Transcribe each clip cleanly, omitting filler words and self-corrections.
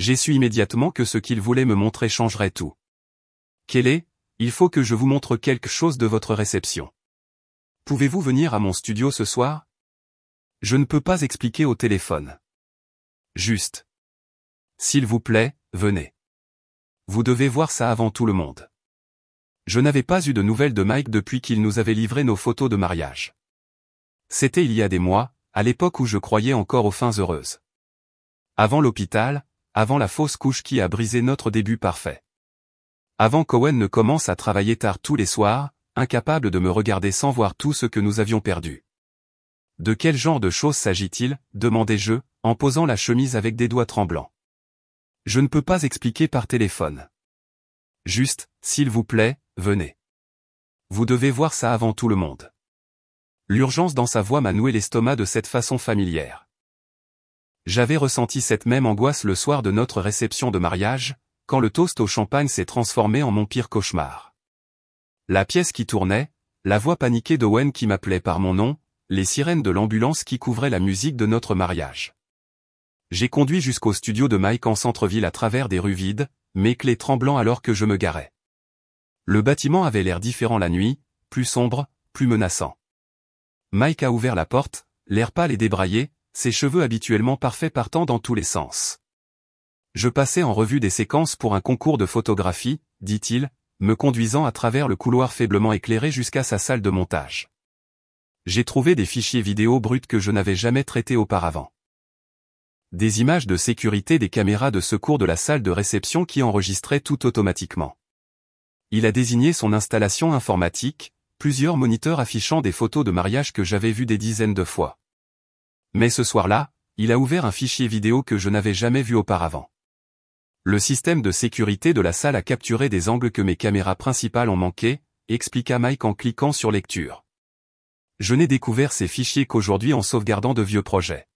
J'ai su immédiatement que ce qu'il voulait me montrer changerait tout. Kelly, il faut que je vous montre quelque chose de votre réception. Pouvez-vous venir à mon studio ce soir? Je ne peux pas expliquer au téléphone. Juste. S'il vous plaît, venez. Vous devez voir ça avant tout le monde. Je n'avais pas eu de nouvelles de Mike depuis qu'il nous avait livré nos photos de mariage. C'était il y a des mois, à l'époque où je croyais encore aux fins heureuses. Avant l'hôpital, avant la fausse couche qui a brisé notre début parfait. Avant qu'Owen ne commence à travailler tard tous les soirs, incapable de me regarder sans voir tout ce que nous avions perdu. De quel genre de choses s'agit-il, demandai-je, en posant la chemise avec des doigts tremblants. Je ne peux pas expliquer par téléphone. Juste, s'il vous plaît, venez. Vous devez voir ça avant tout le monde. L'urgence dans sa voix m'a noué l'estomac de cette façon familière. J'avais ressenti cette même angoisse le soir de notre réception de mariage, quand le toast au champagne s'est transformé en mon pire cauchemar. La pièce qui tournait, la voix paniquée d'Owen qui m'appelait par mon nom, les sirènes de l'ambulance qui couvraient la musique de notre mariage. J'ai conduit jusqu'au studio de Mike en centre-ville à travers des rues vides, mes clés tremblant alors que je me garais. Le bâtiment avait l'air différent la nuit, plus sombre, plus menaçant. Mike a ouvert la porte, l'air pâle et débraillé, ses cheveux habituellement parfaits partant dans tous les sens. Je passais en revue des séquences pour un concours de photographie, dit-il, me conduisant à travers le couloir faiblement éclairé jusqu'à sa salle de montage. J'ai trouvé des fichiers vidéo bruts que je n'avais jamais traités auparavant. Des images de sécurité des caméras de secours de la salle de réception qui enregistraient tout automatiquement. Il a désigné son installation informatique, plusieurs moniteurs affichant des photos de mariage que j'avais vues des dizaines de fois. Mais ce soir-là, il a ouvert un fichier vidéo que je n'avais jamais vu auparavant. Le système de sécurité de la salle a capturé des angles que mes caméras principales ont manqués, expliqua Mike en cliquant sur lecture. Je n'ai découvert ces fichiers qu'aujourd'hui en sauvegardant de vieux projets.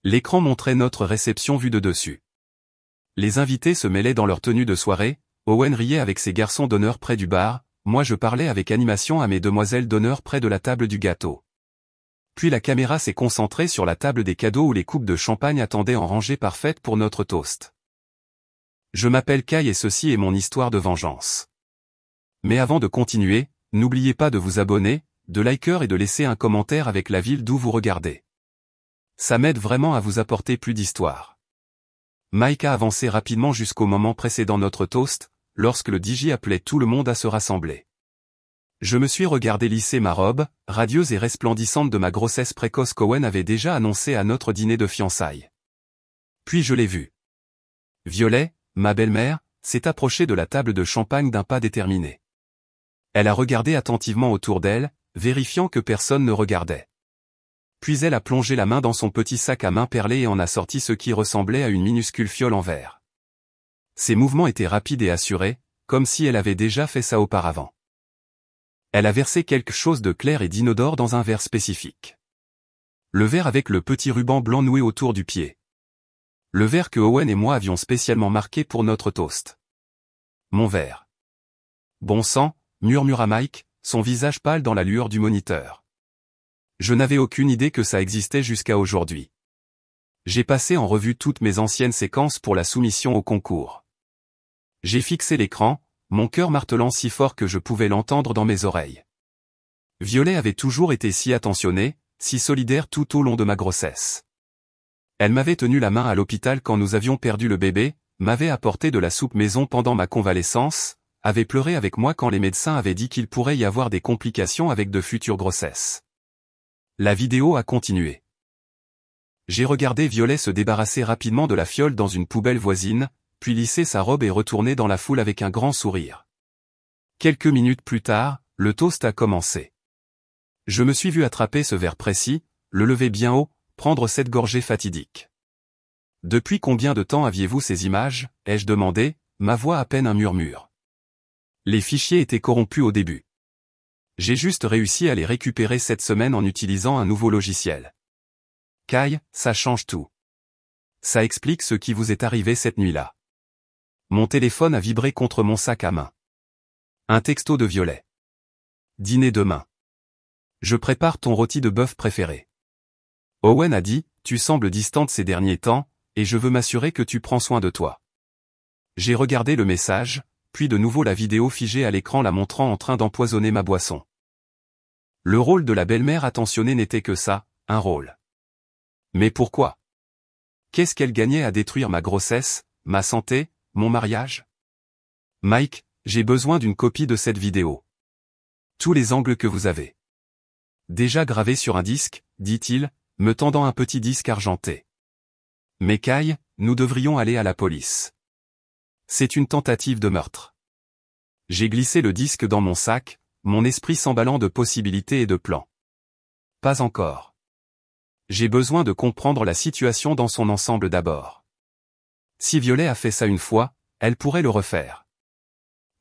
L'écran montrait notre réception vue de dessus. Les invités se mêlaient dans leur tenue de soirée, Owen riait avec ses garçons d'honneur près du bar, moi je parlais avec animation à mes demoiselles d'honneur près de la table du gâteau. Puis la caméra s'est concentrée sur la table des cadeaux où les coupes de champagne attendaient en rangée parfaite pour notre toast. Je m'appelle Kai et ceci est mon histoire de vengeance. Mais avant de continuer, n'oubliez pas de vous abonner, de liker et de laisser un commentaire avec la ville d'où vous regardez. Ça m'aide vraiment à vous apporter plus d'histoire. Mike a avancé rapidement jusqu'au moment précédent notre toast, lorsque le DJ appelait tout le monde à se rassembler. Je me suis regardé lisser ma robe, radieuse et resplendissante de ma grossesse précoce qu'Owen avait déjà annoncée à notre dîner de fiançailles. Puis je l'ai vue. Violet, ma belle-mère, s'est approchée de la table de champagne d'un pas déterminé. Elle a regardé attentivement autour d'elle, vérifiant que personne ne regardait. Puis elle a plongé la main dans son petit sac à main perlé et en a sorti ce qui ressemblait à une minuscule fiole en verre. Ses mouvements étaient rapides et assurés, comme si elle avait déjà fait ça auparavant. Elle a versé quelque chose de clair et d'inodore dans un verre spécifique. Le verre avec le petit ruban blanc noué autour du pied. Le verre que Owen et moi avions spécialement marqué pour notre toast. Mon verre. Bon sang, murmura Mike, son visage pâle dans la lueur du moniteur. Je n'avais aucune idée que ça existait jusqu'à aujourd'hui. J'ai passé en revue toutes mes anciennes séquences pour la soumission au concours. J'ai fixé l'écran, mon cœur martelant si fort que je pouvais l'entendre dans mes oreilles. Violet avait toujours été si attentionnée, si solidaire tout au long de ma grossesse. Elle m'avait tenu la main à l'hôpital quand nous avions perdu le bébé, m'avait apporté de la soupe maison pendant ma convalescence, avait pleuré avec moi quand les médecins avaient dit qu'il pourrait y avoir des complications avec de futures grossesses. La vidéo a continué. J'ai regardé Violet se débarrasser rapidement de la fiole dans une poubelle voisine, puis lisser sa robe et retourner dans la foule avec un grand sourire. Quelques minutes plus tard, le toast a commencé. Je me suis vu attraper ce verre précis, le lever bien haut, prendre cette gorgée fatidique. Depuis combien de temps aviez-vous ces images, ai-je demandé, ma voix à peine un murmure. Les fichiers étaient corrompus au début. J'ai juste réussi à les récupérer cette semaine en utilisant un nouveau logiciel. Kai, ça change tout. Ça explique ce qui vous est arrivé cette nuit-là. Mon téléphone a vibré contre mon sac à main. Un texto de Violet. Dîner demain. Je prépare ton rôti de bœuf préféré. Owen a dit, tu sembles distante ces derniers temps, et je veux m'assurer que tu prends soin de toi. J'ai regardé le message, puis de nouveau la vidéo figée à l'écran la montrant en train d'empoisonner ma boisson. Le rôle de la belle-mère attentionnée n'était que ça, un rôle. Mais pourquoi? Qu'est-ce qu'elle gagnait à détruire ma grossesse, ma santé, mon mariage? Mike, j'ai besoin d'une copie de cette vidéo. Tous les angles que vous avez. Déjà gravé sur un disque, dit-il, me tendant un petit disque argenté. Mais Kay, nous devrions aller à la police. C'est une tentative de meurtre. J'ai glissé le disque dans mon sac, mon esprit s'emballant de possibilités et de plans. Pas encore. J'ai besoin de comprendre la situation dans son ensemble d'abord. Si Violet a fait ça une fois, elle pourrait le refaire.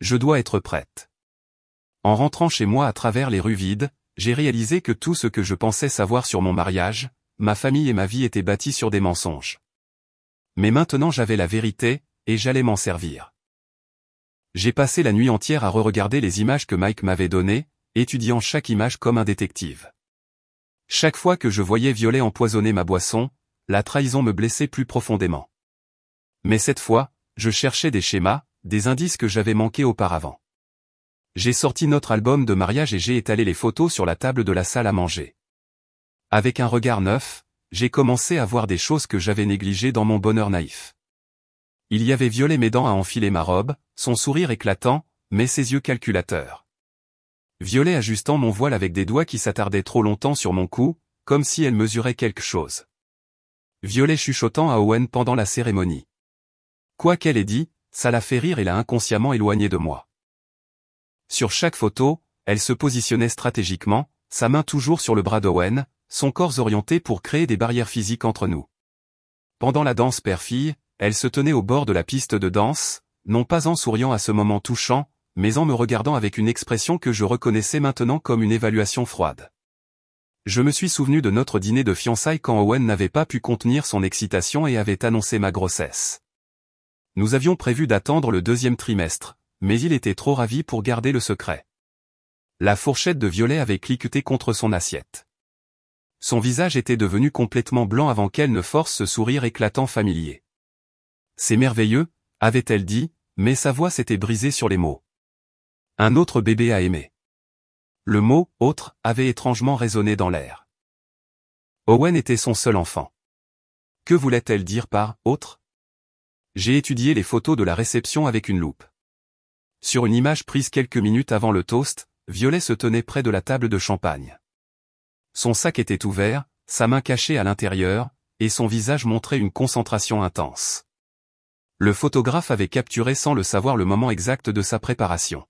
Je dois être prête. En rentrant chez moi à travers les rues vides, j'ai réalisé que tout ce que je pensais savoir sur mon mariage, ma famille et ma vie étaient bâtis sur des mensonges. Mais maintenant j'avais la vérité, et j'allais m'en servir. J'ai passé la nuit entière à re-regarder les images que Mike m'avait données, étudiant chaque image comme un détective. Chaque fois que je voyais Violet empoisonner ma boisson, la trahison me blessait plus profondément. Mais cette fois, je cherchais des schémas, des indices que j'avais manqués auparavant. J'ai sorti notre album de mariage et j'ai étalé les photos sur la table de la salle à manger. Avec un regard neuf, j'ai commencé à voir des choses que j'avais négligées dans mon bonheur naïf. Il y avait Violet m'aidant à enfiler ma robe, son sourire éclatant, mais ses yeux calculateurs. Violet ajustant mon voile avec des doigts qui s'attardaient trop longtemps sur mon cou, comme si elle mesurait quelque chose. Violet chuchotant à Owen pendant la cérémonie. Quoi qu'elle ait dit, ça l'a fait rire et l'a inconsciemment éloignée de moi. Sur chaque photo, elle se positionnait stratégiquement, sa main toujours sur le bras d'Owen, son corps orienté pour créer des barrières physiques entre nous. Pendant la danse père-fille, elle se tenait au bord de la piste de danse, non pas en souriant à ce moment touchant, mais en me regardant avec une expression que je reconnaissais maintenant comme une évaluation froide. Je me suis souvenu de notre dîner de fiançailles quand Owen n'avait pas pu contenir son excitation et avait annoncé ma grossesse. Nous avions prévu d'attendre le 2e trimestre, mais il était trop ravi pour garder le secret. La fourchette de Violet avait cliqueté contre son assiette. Son visage était devenu complètement blanc avant qu'elle ne force ce sourire éclatant familier. C'est merveilleux, avait-elle dit, mais sa voix s'était brisée sur les mots. Un autre bébé à aimer. Le mot « autre » avait étrangement résonné dans l'air. Owen était son seul enfant. Que voulait-elle dire par « autre » ? J'ai étudié les photos de la réception avec une loupe. Sur une image prise quelques minutes avant le toast, Violet se tenait près de la table de champagne. Son sac était ouvert, sa main cachée à l'intérieur, et son visage montrait une concentration intense. Le photographe avait capturé sans le savoir le moment exact de sa préparation.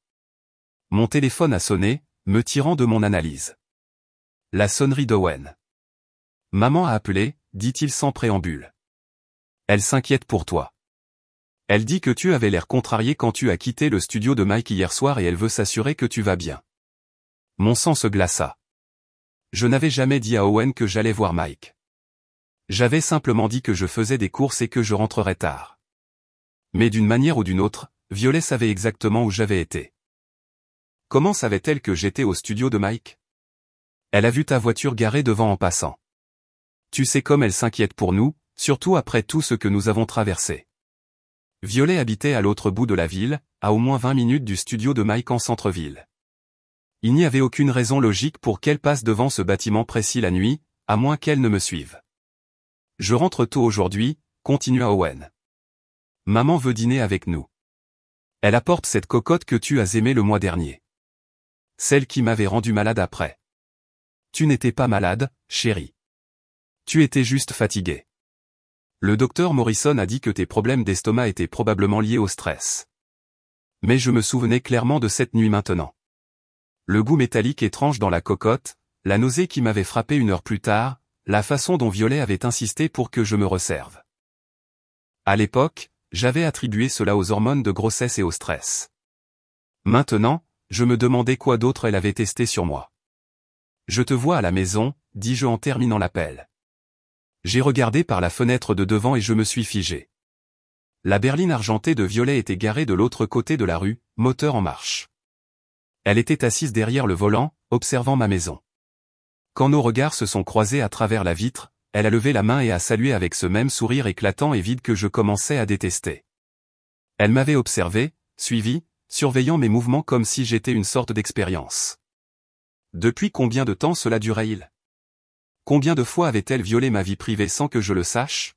Mon téléphone a sonné, me tirant de mon analyse. La sonnerie d'Owen. « Maman a appelé », dit-il sans préambule. « Elle s'inquiète pour toi. Elle dit que tu avais l'air contrarié quand tu as quitté le studio de Mike hier soir et elle veut s'assurer que tu vas bien. » Mon sang se glaça. Je n'avais jamais dit à Owen que j'allais voir Mike. J'avais simplement dit que je faisais des courses et que je rentrerais tard. Mais d'une manière ou d'une autre, Violet savait exactement où j'avais été. Comment savait-elle que j'étais au studio de Mike? Elle a vu ta voiture garée devant en passant. Tu sais comme elle s'inquiète pour nous, surtout après tout ce que nous avons traversé. Violet habitait à l'autre bout de la ville, à au moins 20 minutes du studio de Mike en centre-ville. Il n'y avait aucune raison logique pour qu'elle passe devant ce bâtiment précis la nuit, à moins qu'elle ne me suive. Je rentre tôt aujourd'hui, continua Owen. Maman veut dîner avec nous. Elle apporte cette cocotte que tu as aimée le mois dernier. Celle qui m'avait rendu malade après. Tu n'étais pas malade, chérie. Tu étais juste fatiguée. Le docteur Morrison a dit que tes problèmes d'estomac étaient probablement liés au stress. Mais je me souvenais clairement de cette nuit maintenant. Le goût métallique étrange dans la cocotte, la nausée qui m'avait frappé 1 heure plus tard, la façon dont Violet avait insisté pour que je me resserve. À l'époque, j'avais attribué cela aux hormones de grossesse et au stress. Maintenant, je me demandais quoi d'autre elle avait testé sur moi. Je te vois à la maison, dis-je en terminant l'appel. J'ai regardé par la fenêtre de devant et je me suis figé. La berline argentée de Violet était garée de l'autre côté de la rue, moteur en marche. Elle était assise derrière le volant, observant ma maison. Quand nos regards se sont croisés à travers la vitre, elle a levé la main et a salué avec ce même sourire éclatant et vide que je commençais à détester. Elle m'avait observé, suivi, surveillant mes mouvements comme si j'étais une sorte d'expérience. Depuis combien de temps cela durait-il? Combien de fois avait-elle violé ma vie privée sans que je le sache?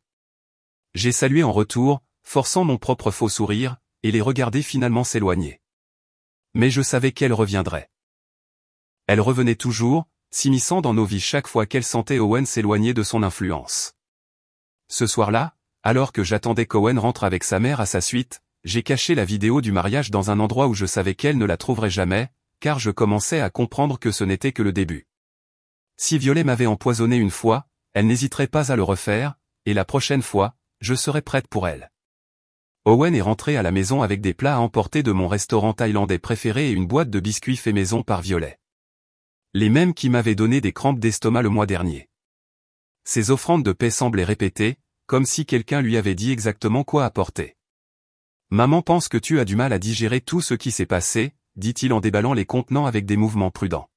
J'ai salué en retour, forçant mon propre faux sourire, et les regarder finalement s'éloigner. Mais je savais qu'elle reviendrait. Elle revenait toujours, s'immisçant dans nos vies chaque fois qu'elle sentait Owen s'éloigner de son influence. Ce soir-là, alors que j'attendais qu'Owen rentre avec sa mère à sa suite, j'ai caché la vidéo du mariage dans un endroit où je savais qu'elle ne la trouverait jamais, car je commençais à comprendre que ce n'était que le début. Si Violet m'avait empoisonné une fois, elle n'hésiterait pas à le refaire, et la prochaine fois, je serais prête pour elle. Owen est rentré à la maison avec des plats à emporter de mon restaurant thaïlandais préféré et une boîte de biscuits faits maison par Violet. Les mêmes qui m'avaient donné des crampes d'estomac le mois dernier. Ses offrandes de paix semblaient répétées, comme si quelqu'un lui avait dit exactement quoi apporter. « Maman pense que tu as du mal à digérer tout ce qui s'est passé », dit-il en déballant les contenants avec des mouvements prudents.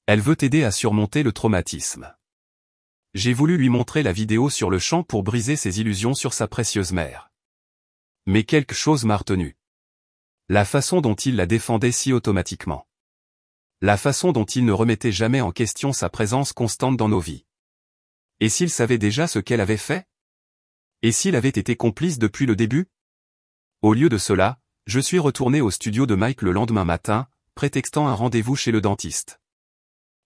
Elle veut t'aider à surmonter le traumatisme. J'ai voulu lui montrer la vidéo sur le champ pour briser ses illusions sur sa précieuse mère. Mais quelque chose m'a retenu. La façon dont il la défendait si automatiquement. La façon dont il ne remettait jamais en question sa présence constante dans nos vies. Et s'il savait déjà ce qu'elle avait fait? Et s'il avait été complice depuis le début? Au lieu de cela, je suis retourné au studio de Mike le lendemain matin, prétextant un rendez-vous chez le dentiste.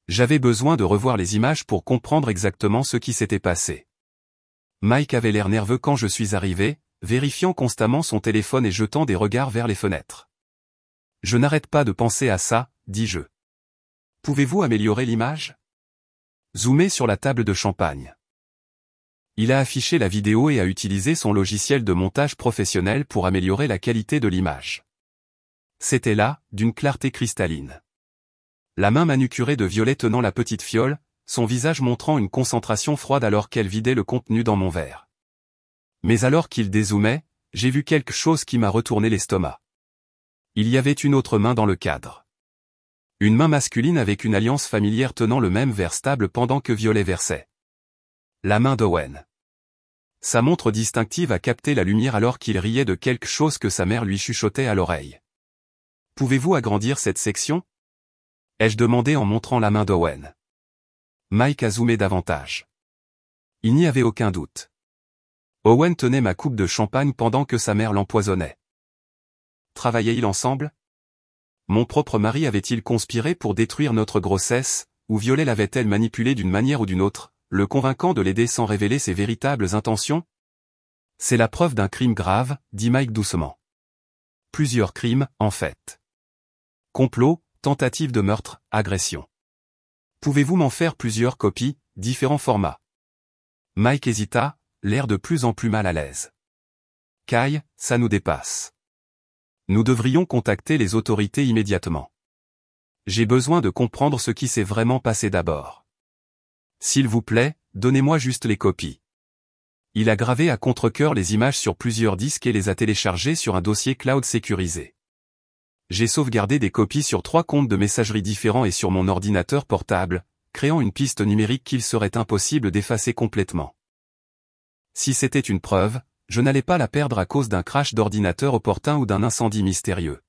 J'avais besoin de revoir les images pour comprendre exactement ce qui s'était passé. Mike avait l'air nerveux quand je suis arrivé, vérifiant constamment son téléphone et jetant des regards vers les fenêtres. « Je n'arrête pas de penser à ça, dis-je. Pouvez-vous améliorer l'image? » Zoomé sur la table de champagne. Il a affiché la vidéo et a utilisé son logiciel de montage professionnel pour améliorer la qualité de l'image. C'était là, d'une clarté cristalline. La main manucurée de Violet tenant la petite fiole, son visage montrant une concentration froide alors qu'elle vidait le contenu dans mon verre. Mais alors qu'il dézoomait, j'ai vu quelque chose qui m'a retourné l'estomac. Il y avait une autre main dans le cadre. Une main masculine avec une alliance familière tenant le même verre stable pendant que Violet versait. La main d'Owen. Sa montre distinctive a capté la lumière alors qu'il riait de quelque chose que sa mère lui chuchotait à l'oreille. « Pouvez-vous agrandir cette section ?» ai-je demandé en montrant la main d'Owen. Mike a zoomé davantage. Il n'y avait aucun doute. Owen tenait ma coupe de champagne pendant que sa mère l'empoisonnait. Travaillaient-ils ensemble? Mon propre mari avait-il conspiré pour détruire notre grossesse, ou Violet l'avait-elle manipulé d'une manière ou d'une autre, le convainquant de l'aider sans révéler ses véritables intentions? C'est la preuve d'un crime grave, dit Mike doucement. Plusieurs crimes, en fait. Complot, tentative de meurtre, agression. Pouvez-vous m'en faire plusieurs copies, différents formats? Mike hésita, l'air de plus en plus mal à l'aise. Kai, ça nous dépasse. Nous devrions contacter les autorités immédiatement. J'ai besoin de comprendre ce qui s'est vraiment passé d'abord. S'il vous plaît, donnez-moi juste les copies. Il a gravé à contre-cœur les images sur plusieurs disques et les a téléchargées sur un dossier cloud sécurisé. J'ai sauvegardé des copies sur 3 comptes de messagerie différents et sur mon ordinateur portable, créant une piste numérique qu'il serait impossible d'effacer complètement. Si c'était une preuve, je n'allais pas la perdre à cause d'un crash d'ordinateur opportun ou d'un incendie mystérieux.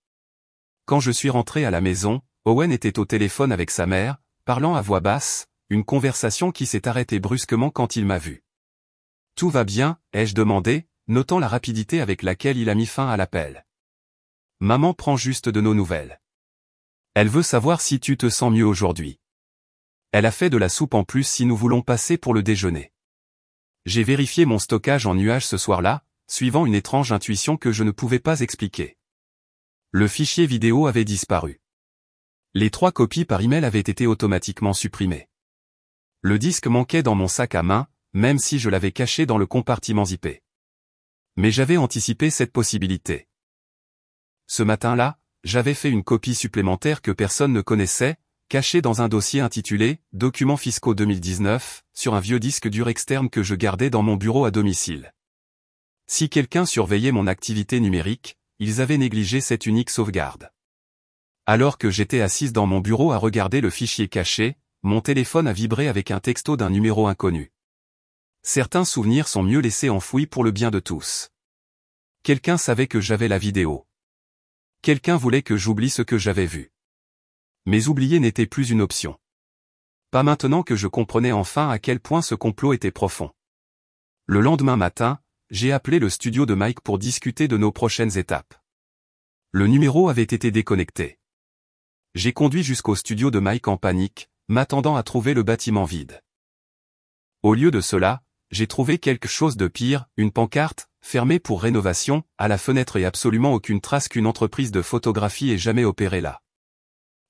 Quand je suis rentré à la maison, Owen était au téléphone avec sa mère, parlant à voix basse, une conversation qui s'est arrêtée brusquement quand il m'a vu. « Tout va bien ?» ai-je demandé, notant la rapidité avec laquelle il a mis fin à l'appel. « Maman prend juste de nos nouvelles. Elle veut savoir si tu te sens mieux aujourd'hui. Elle a fait de la soupe en plus si nous voulons passer pour le déjeuner. » J'ai vérifié mon stockage en nuage ce soir-là, suivant une étrange intuition que je ne pouvais pas expliquer. Le fichier vidéo avait disparu. Les 3 copies par email avaient été automatiquement supprimées. Le disque manquait dans mon sac à main, même si je l'avais caché dans le compartiment zippé. Mais j'avais anticipé cette possibilité. Ce matin-là, j'avais fait une copie supplémentaire que personne ne connaissait, cachée dans un dossier intitulé « Documents fiscaux 2019 » sur un vieux disque dur externe que je gardais dans mon bureau à domicile. Si quelqu'un surveillait mon activité numérique, ils avaient négligé cette unique sauvegarde. Alors que j'étais assise dans mon bureau à regarder le fichier caché, mon téléphone a vibré avec un texto d'un numéro inconnu. Certains souvenirs sont mieux laissés enfouis pour le bien de tous. Quelqu'un savait que j'avais la vidéo. Quelqu'un voulait que j'oublie ce que j'avais vu. Mais oublier n'était plus une option. Pas maintenant que je comprenais enfin à quel point ce complot était profond. Le lendemain matin, j'ai appelé le studio de Mike pour discuter de nos prochaines étapes. Le numéro avait été déconnecté. J'ai conduit jusqu'au studio de Mike en panique, m'attendant à trouver le bâtiment vide. Au lieu de cela, j'ai trouvé quelque chose de pire, une pancarte, fermée pour rénovation, à la fenêtre et absolument aucune trace qu'une entreprise de photographie ait jamais opéré là.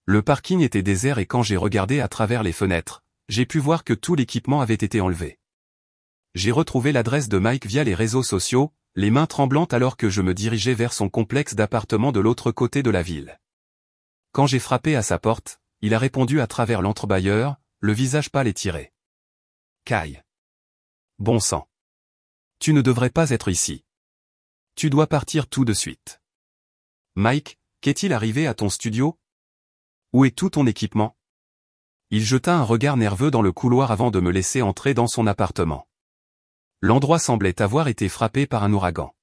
Le parking était désert et quand j'ai regardé à travers les fenêtres, j'ai pu voir que tout l'équipement avait été enlevé. J'ai retrouvé l'adresse de Mike via les réseaux sociaux, les mains tremblantes alors que je me dirigeais vers son complexe d'appartements de l'autre côté de la ville. Quand j'ai frappé à sa porte, il a répondu à travers l'entrebâilleur, le visage pâle et tiré. « Kay. Bon sang. Tu ne devrais pas être ici. Tu dois partir tout de suite. Mike, qu'est-il arrivé à ton studio? Où est tout ton équipement? » Il jeta un regard nerveux dans le couloir avant de me laisser entrer dans son appartement. L'endroit semblait avoir été frappé par un ouragan.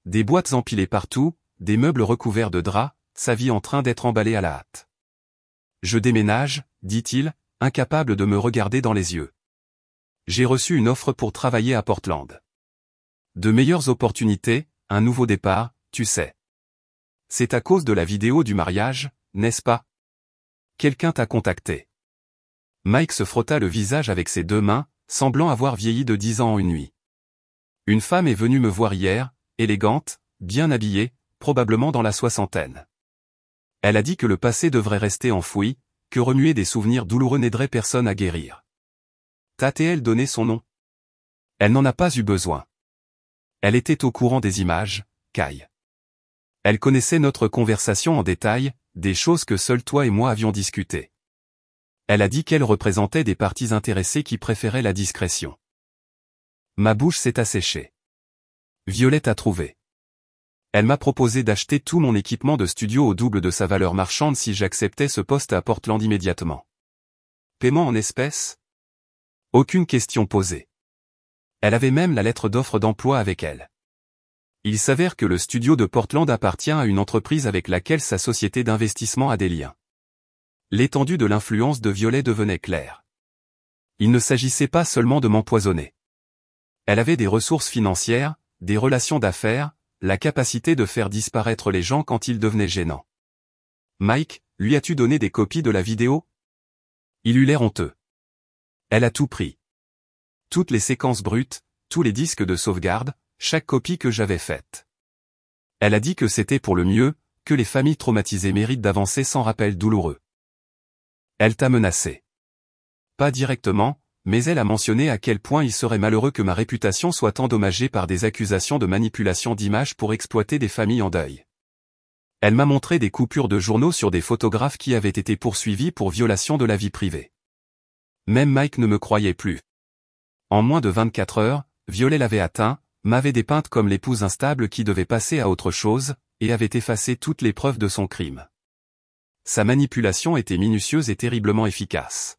Des boîtes empilées partout, des meubles recouverts de draps, sa vie en train d'être emballée à la hâte. « Je déménage, dit-il, incapable de me regarder dans les yeux. J'ai reçu une offre pour travailler à Portland. De meilleures opportunités, un nouveau départ, tu sais. C'est à cause de la vidéo du mariage, n'est-ce pas? Quelqu'un t'a contacté. » Mike se frotta le visage avec ses deux mains, semblant avoir vieilli de 10 ans en une nuit. « Une femme est venue me voir hier, élégante, bien habillée, probablement dans la soixantaine. Elle a dit que le passé devrait rester enfoui, que remuer des souvenirs douloureux n'aiderait personne à guérir. T'a-t-elle donné son nom? Elle n'en a pas eu besoin. Elle était au courant des images, Kay. Elle connaissait notre conversation en détail, des choses que seuls toi et moi avions discutées. Elle a dit qu'elle représentait des parties intéressées qui préféraient la discrétion. Ma bouche s'est asséchée. Violette a trouvé. Elle m'a proposé d'acheter tout mon équipement de studio au double de sa valeur marchande si j'acceptais ce poste à Portland immédiatement. Paiement en espèces? Aucune question posée. Elle avait même la lettre d'offre d'emploi avec elle. Il s'avère que le studio de Portland appartient à une entreprise avec laquelle sa société d'investissement a des liens. L'étendue de l'influence de Violet devenait claire. Il ne s'agissait pas seulement de m'empoisonner. Elle avait des ressources financières, des relations d'affaires, la capacité de faire disparaître les gens quand ils devenaient gênants. Mike, lui as-tu donné des copies de la vidéo? Il eut l'air honteux. Elle a tout pris. Toutes les séquences brutes, tous les disques de sauvegarde, chaque copie que j'avais faite. Elle a dit que c'était pour le mieux, que les familles traumatisées méritent d'avancer sans rappel douloureux. Elle t'a menacé. Pas directement, mais elle a mentionné à quel point il serait malheureux que ma réputation soit endommagée par des accusations de manipulation d'images pour exploiter des familles en deuil. Elle m'a montré des coupures de journaux sur des photographes qui avaient été poursuivis pour violation de la vie privée. Même Mike ne me croyait plus. En moins de 24 heures, Violet l'avait atteint, m'avait dépeinte comme l'épouse instable qui devait passer à autre chose, et avait effacé toutes les preuves de son crime. Sa manipulation était minutieuse et terriblement efficace.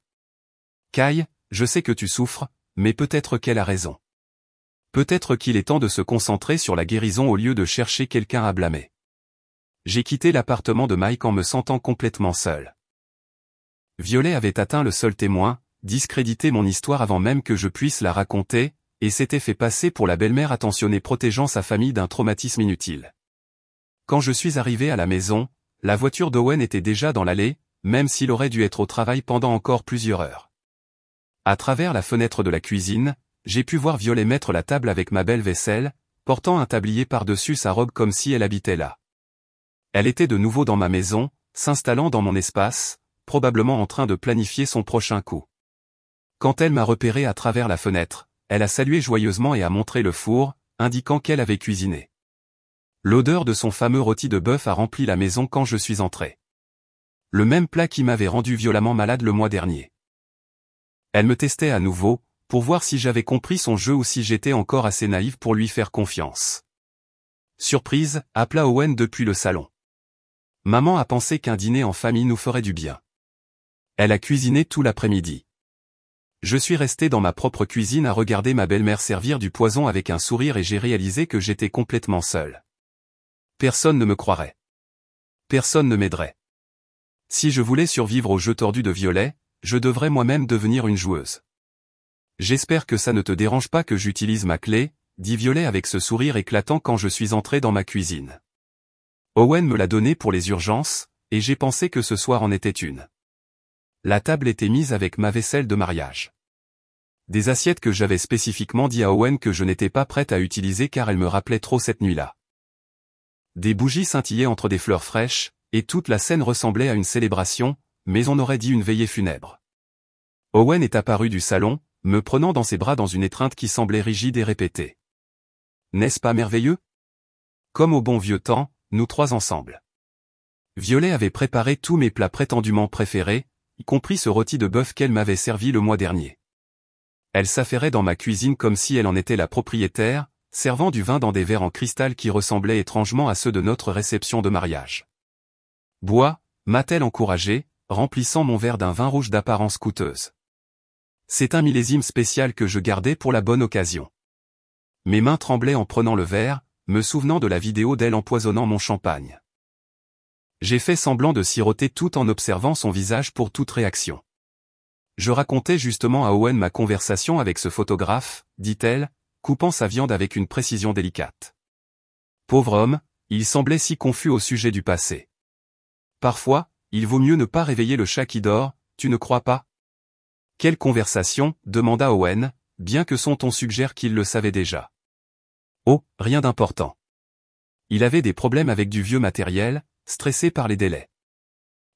Kay, je sais que tu souffres, mais peut-être qu'elle a raison. Peut-être qu'il est temps de se concentrer sur la guérison au lieu de chercher quelqu'un à blâmer. J'ai quitté l'appartement de Mike en me sentant complètement seul. Violet avait atteint le seul témoin, discrédité mon histoire avant même que je puisse la raconter, et s'était fait passer pour la belle-mère attentionnée protégeant sa famille d'un traumatisme inutile. Quand je suis arrivé à la maison, la voiture d'Owen était déjà dans l'allée, même s'il aurait dû être au travail pendant encore plusieurs heures. À travers la fenêtre de la cuisine, j'ai pu voir Violet mettre la table avec ma belle vaisselle, portant un tablier par-dessus sa robe comme si elle habitait là. Elle était de nouveau dans ma maison, s'installant dans mon espace, probablement en train de planifier son prochain coup. Quand elle m'a repéré à travers la fenêtre, elle a salué joyeusement et a montré le four, indiquant qu'elle avait cuisiné. L'odeur de son fameux rôti de bœuf a rempli la maison quand je suis entré. Le même plat qui m'avait rendu violemment malade le mois dernier. Elle me testait à nouveau, pour voir si j'avais compris son jeu ou si j'étais encore assez naïve pour lui faire confiance. Surprise, appela Owen depuis le salon. Maman a pensé qu'un dîner en famille nous ferait du bien. Elle a cuisiné tout l'après-midi. Je suis resté dans ma propre cuisine à regarder ma belle-mère servir du poison avec un sourire et j'ai réalisé que j'étais complètement seul. Personne ne me croirait. Personne ne m'aiderait. Si je voulais survivre au jeu tordu de Violet, je devrais moi-même devenir une joueuse. J'espère que ça ne te dérange pas que j'utilise ma clé, dit Violet avec ce sourire éclatant quand je suis entré dans ma cuisine. Owen me l'a donnée pour les urgences, et j'ai pensé que ce soir en était une. La table était mise avec ma vaisselle de mariage. Des assiettes que j'avais spécifiquement dit à Owen que je n'étais pas prête à utiliser car elles me rappelaient trop cette nuit-là. Des bougies scintillaient entre des fleurs fraîches, et toute la scène ressemblait à une célébration, mais on aurait dit une veillée funèbre. Owen est apparu du salon, me prenant dans ses bras dans une étreinte qui semblait rigide et répétait. N'est-ce pas merveilleux? Comme au bon vieux temps, nous trois ensemble. Violet avait préparé tous mes plats prétendument préférés, y compris ce rôti de bœuf qu'elle m'avait servi le mois dernier. Elle s'affairait dans ma cuisine comme si elle en était la propriétaire, servant du vin dans des verres en cristal qui ressemblaient étrangement à ceux de notre réception de mariage. Bois, m'a-t-elle encouragé, remplissant mon verre d'un vin rouge d'apparence coûteuse. C'est un millésime spécial que je gardais pour la bonne occasion. Mes mains tremblaient en prenant le verre, me souvenant de la vidéo d'elle empoisonnant mon champagne. J'ai fait semblant de siroter tout en observant son visage pour toute réaction. Je racontais justement à Owen ma conversation avec ce photographe, dit-elle, coupant sa viande avec une précision délicate. Pauvre homme, il semblait si confus au sujet du passé. Parfois, il vaut mieux ne pas réveiller le chat qui dort, tu ne crois pas? Quelle conversation, demanda Owen, bien que son ton suggère qu'il le savait déjà. Oh, rien d'important. Il avait des problèmes avec du vieux matériel, stressé par les délais.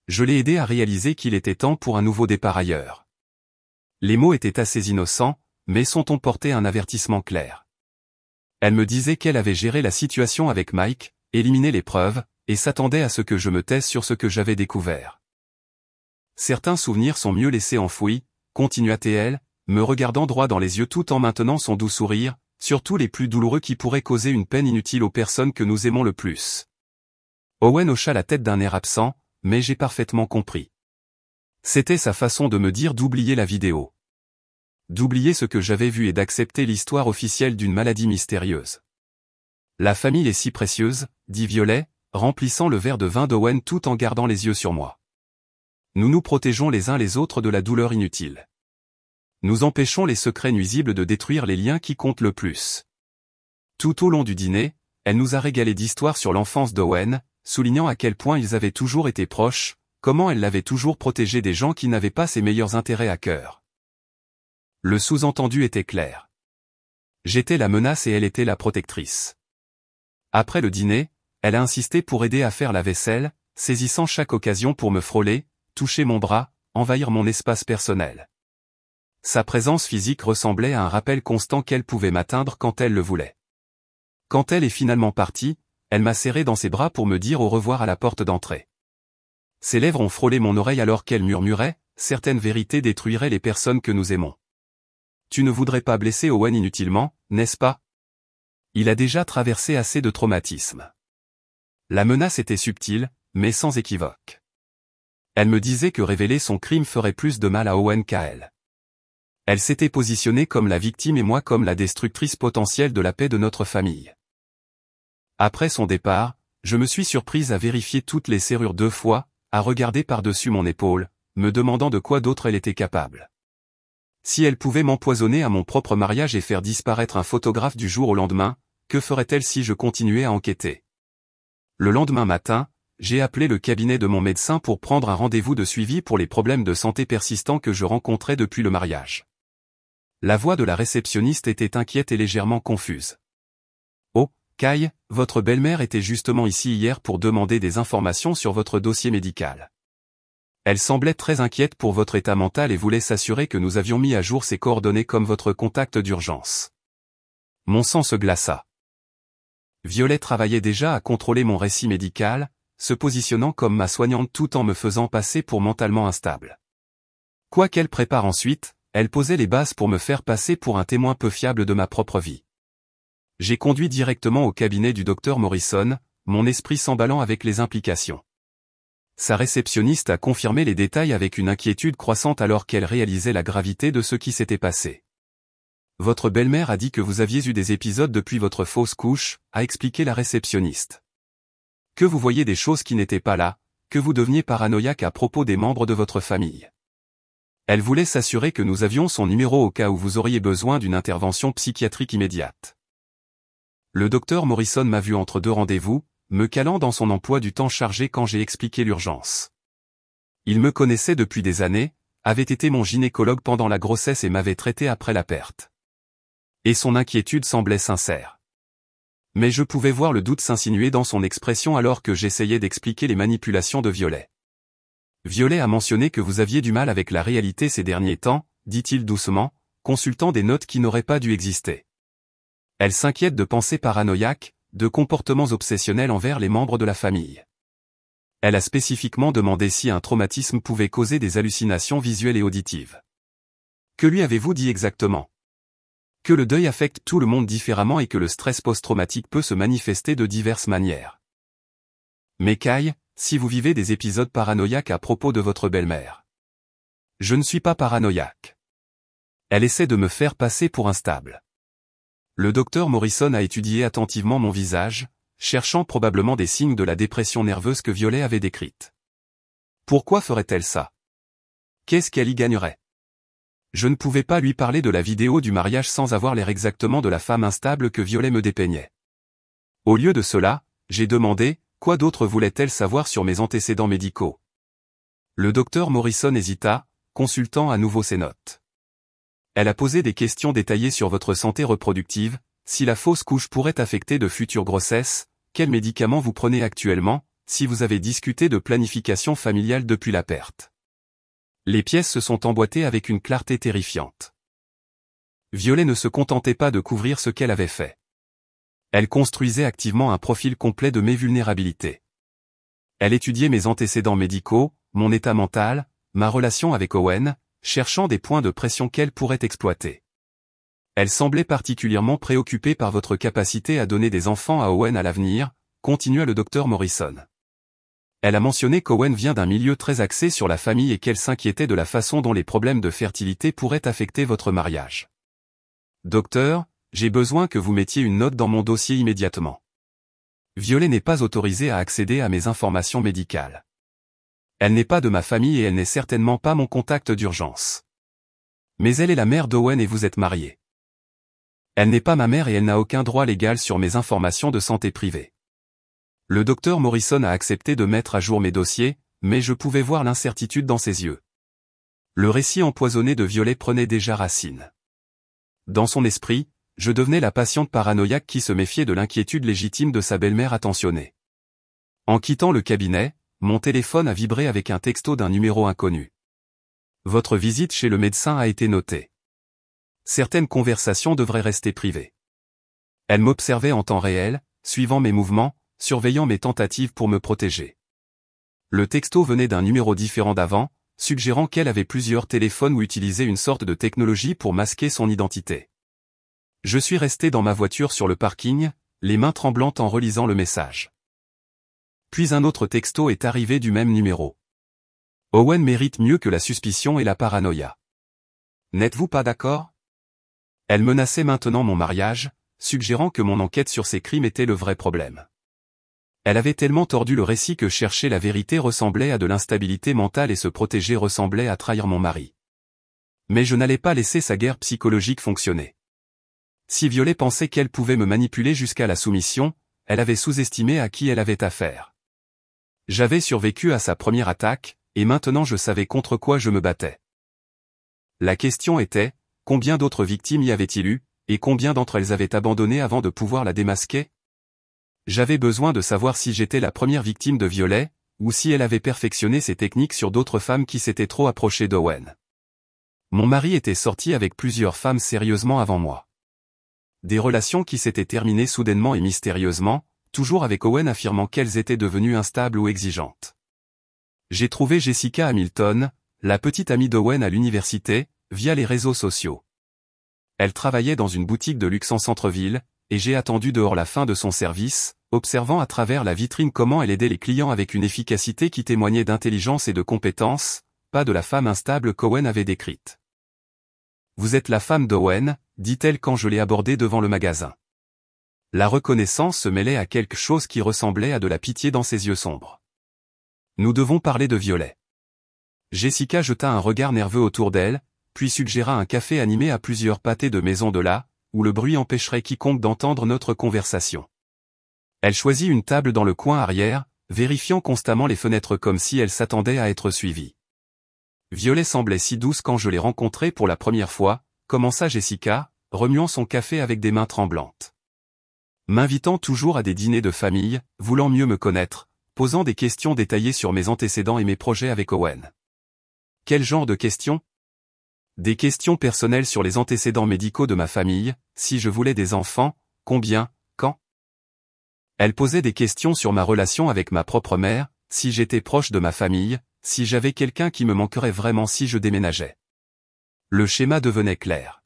Je l'ai aidé à réaliser qu'il était temps pour un nouveau départ ailleurs. Les mots étaient assez innocents, mais son ton portait un avertissement clair. Elle me disait qu'elle avait géré la situation avec Mike, éliminé les preuves, et s'attendait à ce que je me taise sur ce que j'avais découvert. Certains souvenirs sont mieux laissés enfouis, continua-t-elle, me regardant droit dans les yeux tout en maintenant son doux sourire, surtout les plus douloureux qui pourraient causer une peine inutile aux personnes que nous aimons le plus. Owen hocha la tête d'un air absent, mais j'ai parfaitement compris. C'était sa façon de me dire d'oublier la vidéo. D'oublier ce que j'avais vu et d'accepter l'histoire officielle d'une maladie mystérieuse. La famille est si précieuse, dit Violet, remplissant le verre de vin d'Owen tout en gardant les yeux sur moi. Nous nous protégeons les uns les autres de la douleur inutile. Nous empêchons les secrets nuisibles de détruire les liens qui comptent le plus. Tout au long du dîner, elle nous a régalé d'histoires sur l'enfance d'Owen, soulignant à quel point ils avaient toujours été proches, comment elle l'avait toujours protégé des gens qui n'avaient pas ses meilleurs intérêts à cœur. Le sous-entendu était clair. J'étais la menace et elle était la protectrice. Après le dîner, elle a insisté pour aider à faire la vaisselle, saisissant chaque occasion pour me frôler, toucher mon bras, envahir mon espace personnel. Sa présence physique ressemblait à un rappel constant qu'elle pouvait m'atteindre quand elle le voulait. Quand elle est finalement partie, elle m'a serré dans ses bras pour me dire au revoir à la porte d'entrée. Ses lèvres ont frôlé mon oreille alors qu'elle murmurait, certaines vérités détruiraient les personnes que nous aimons. Tu ne voudrais pas blesser Owen inutilement, n'est-ce pas? Il a déjà traversé assez de traumatismes. La menace était subtile, mais sans équivoque. Elle me disait que révéler son crime ferait plus de mal à Owen qu'à elle. Elle s'était positionnée comme la victime et moi comme la destructrice potentielle de la paix de notre famille. Après son départ, je me suis surprise à vérifier toutes les serrures 2 fois, à regarder par-dessus mon épaule, me demandant de quoi d'autre elle était capable. Si elle pouvait m'empoisonner à mon propre mariage et faire disparaître un photographe du jour au lendemain, que ferait-elle si je continuais à enquêter? Le lendemain matin, j'ai appelé le cabinet de mon médecin pour prendre un rendez-vous de suivi pour les problèmes de santé persistants que je rencontrais depuis le mariage. La voix de la réceptionniste était inquiète et légèrement confuse. Oh, Kai, votre belle-mère était justement ici hier pour demander des informations sur votre dossier médical. Elle semblait très inquiète pour votre état mental et voulait s'assurer que nous avions mis à jour ses coordonnées comme votre contact d'urgence. Mon sang se glaça. Violet travaillait déjà à contrôler mon récit médical, se positionnant comme ma soignante tout en me faisant passer pour mentalement instable. Quoi qu'elle prépare ensuite, elle posait les bases pour me faire passer pour un témoin peu fiable de ma propre vie. J'ai conduit directement au cabinet du docteur Morrison, mon esprit s'emballant avec les implications. Sa réceptionniste a confirmé les détails avec une inquiétude croissante alors qu'elle réalisait la gravité de ce qui s'était passé. Votre belle-mère a dit que vous aviez eu des épisodes depuis votre fausse couche, a expliqué la réceptionniste. Que vous voyez des choses qui n'étaient pas là, que vous deveniez paranoïaque à propos des membres de votre famille. Elle voulait s'assurer que nous avions son numéro au cas où vous auriez besoin d'une intervention psychiatrique immédiate. Le docteur Morrison m'a vu entre deux rendez-vous, me calant dans son emploi du temps chargé quand j'ai expliqué l'urgence. Il me connaissait depuis des années, avait été mon gynécologue pendant la grossesse et m'avait traité après la perte. Et son inquiétude semblait sincère. Mais je pouvais voir le doute s'insinuer dans son expression alors que j'essayais d'expliquer les manipulations de Violet. Violet a mentionné que vous aviez du mal avec la réalité ces derniers temps, dit-il doucement, consultant des notes qui n'auraient pas dû exister. Elle s'inquiète de pensées paranoïaques, de comportements obsessionnels envers les membres de la famille. Elle a spécifiquement demandé si un traumatisme pouvait causer des hallucinations visuelles et auditives. Que lui avez-vous dit exactement? Que le deuil affecte tout le monde différemment et que le stress post-traumatique peut se manifester de diverses manières. Mais Kai, si vous vivez des épisodes paranoïaques à propos de votre belle-mère. Je ne suis pas paranoïaque. Elle essaie de me faire passer pour instable. Le docteur Morrison a étudié attentivement mon visage, cherchant probablement des signes de la dépression nerveuse que Violet avait décrite. Pourquoi ferait-elle ça? Qu'est-ce qu'elle y gagnerait? Je ne pouvais pas lui parler de la vidéo du mariage sans avoir l'air exactement de la femme instable que Violet me dépeignait. Au lieu de cela, j'ai demandé, quoi d'autre voulait-elle savoir sur mes antécédents médicaux? Le docteur Morrison hésita, consultant à nouveau ses notes. Elle a posé des questions détaillées sur votre santé reproductive, si la fausse couche pourrait affecter de futures grossesses, quels médicaments vous prenez actuellement, si vous avez discuté de planification familiale depuis la perte. Les pièces se sont emboîtées avec une clarté terrifiante. Violet ne se contentait pas de couvrir ce qu'elle avait fait. Elle construisait activement un profil complet de mes vulnérabilités. Elle étudiait mes antécédents médicaux, mon état mental, ma relation avec Owen, cherchant des points de pression qu'elle pourrait exploiter. Elle semblait particulièrement préoccupée par votre capacité à donner des enfants à Owen à l'avenir, continua le docteur Morrison. Elle a mentionné qu'Owen vient d'un milieu très axé sur la famille et qu'elle s'inquiétait de la façon dont les problèmes de fertilité pourraient affecter votre mariage. Docteur, j'ai besoin que vous mettiez une note dans mon dossier immédiatement. Violet n'est pas autorisée à accéder à mes informations médicales. Elle n'est pas de ma famille et elle n'est certainement pas mon contact d'urgence. Mais elle est la mère d'Owen et vous êtes mariés. Elle n'est pas ma mère et elle n'a aucun droit légal sur mes informations de santé privée. Le docteur Morrison a accepté de mettre à jour mes dossiers, mais je pouvais voir l'incertitude dans ses yeux. Le récit empoisonné de Violet prenait déjà racine. Dans son esprit, je devenais la patiente paranoïaque qui se méfiait de l'inquiétude légitime de sa belle-mère attentionnée. En quittant le cabinet, mon téléphone a vibré avec un texto d'un numéro inconnu. Votre visite chez le médecin a été notée. Certaines conversations devraient rester privées. Elle m'observait en temps réel, suivant mes mouvements, surveillant mes tentatives pour me protéger. Le texto venait d'un numéro différent d'avant, suggérant qu'elle avait plusieurs téléphones ou utilisait une sorte de technologie pour masquer son identité. Je suis resté dans ma voiture sur le parking, les mains tremblantes en relisant le message. Puis un autre texto est arrivé du même numéro. Owen mérite mieux que la suspicion et la paranoïa. N'êtes-vous pas d'accord? Elle menaçait maintenant mon mariage, suggérant que mon enquête sur ces crimes était le vrai problème. Elle avait tellement tordu le récit que chercher la vérité ressemblait à de l'instabilité mentale et se protéger ressemblait à trahir mon mari. Mais je n'allais pas laisser sa guerre psychologique fonctionner. Si Violet pensait qu'elle pouvait me manipuler jusqu'à la soumission, elle avait sous-estimé à qui elle avait affaire. J'avais survécu à sa première attaque, et maintenant je savais contre quoi je me battais. La question était, combien d'autres victimes y avait-il eu, et combien d'entre elles avaient abandonné avant de pouvoir la démasquer? J'avais besoin de savoir si j'étais la première victime de Violet, ou si elle avait perfectionné ses techniques sur d'autres femmes qui s'étaient trop approchées d'Owen. Mon mari était sorti avec plusieurs femmes sérieusement avant moi. Des relations qui s'étaient terminées soudainement et mystérieusement, toujours avec Owen affirmant qu'elles étaient devenues instables ou exigeantes. J'ai trouvé Jessica Hamilton, la petite amie d'Owen à l'université, via les réseaux sociaux. Elle travaillait dans une boutique de luxe en centre-ville, et j'ai attendu dehors la fin de son service, observant à travers la vitrine comment elle aidait les clients avec une efficacité qui témoignait d'intelligence et de compétence, pas de la femme instable qu'Owen avait décrite. « Vous êtes la femme d'Owen », dit-elle quand je l'ai abordée devant le magasin. La reconnaissance se mêlait à quelque chose qui ressemblait à de la pitié dans ses yeux sombres. « Nous devons parler de Violet. » Jessica jeta un regard nerveux autour d'elle, puis suggéra un café animé à plusieurs pâtés de maison de là, où le bruit empêcherait quiconque d'entendre notre conversation. Elle choisit une table dans le coin arrière, vérifiant constamment les fenêtres comme si elle s'attendait à être suivie. Violet semblait si douce quand je l'ai rencontrée pour la première fois, commença Jessica, remuant son café avec des mains tremblantes. M'invitant toujours à des dîners de famille, voulant mieux me connaître, posant des questions détaillées sur mes antécédents et mes projets avec Owen. Quel genre de questions? Des questions personnelles sur les antécédents médicaux de ma famille, si je voulais des enfants, combien, quand? Elle posait des questions sur ma relation avec ma propre mère, si j'étais proche de ma famille, si j'avais quelqu'un qui me manquerait vraiment si je déménageais. Le schéma devenait clair.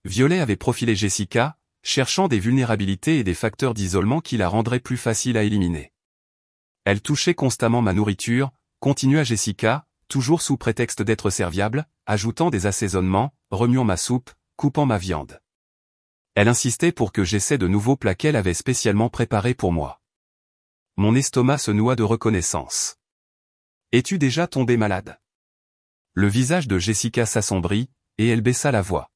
Violet avait profilé Jessica, cherchant des vulnérabilités et des facteurs d'isolement qui la rendraient plus facile à éliminer. Elle touchait constamment ma nourriture, continua Jessica, toujours sous prétexte d'être serviable, ajoutant des assaisonnements, remuant ma soupe, coupant ma viande. Elle insistait pour que j'essaie de nouveaux plats qu'elle avait spécialement préparés pour moi. Mon estomac se noua de reconnaissance. « Es-tu déjà tombée malade ?» Le visage de Jessica s'assombrit, et elle baissa la voix.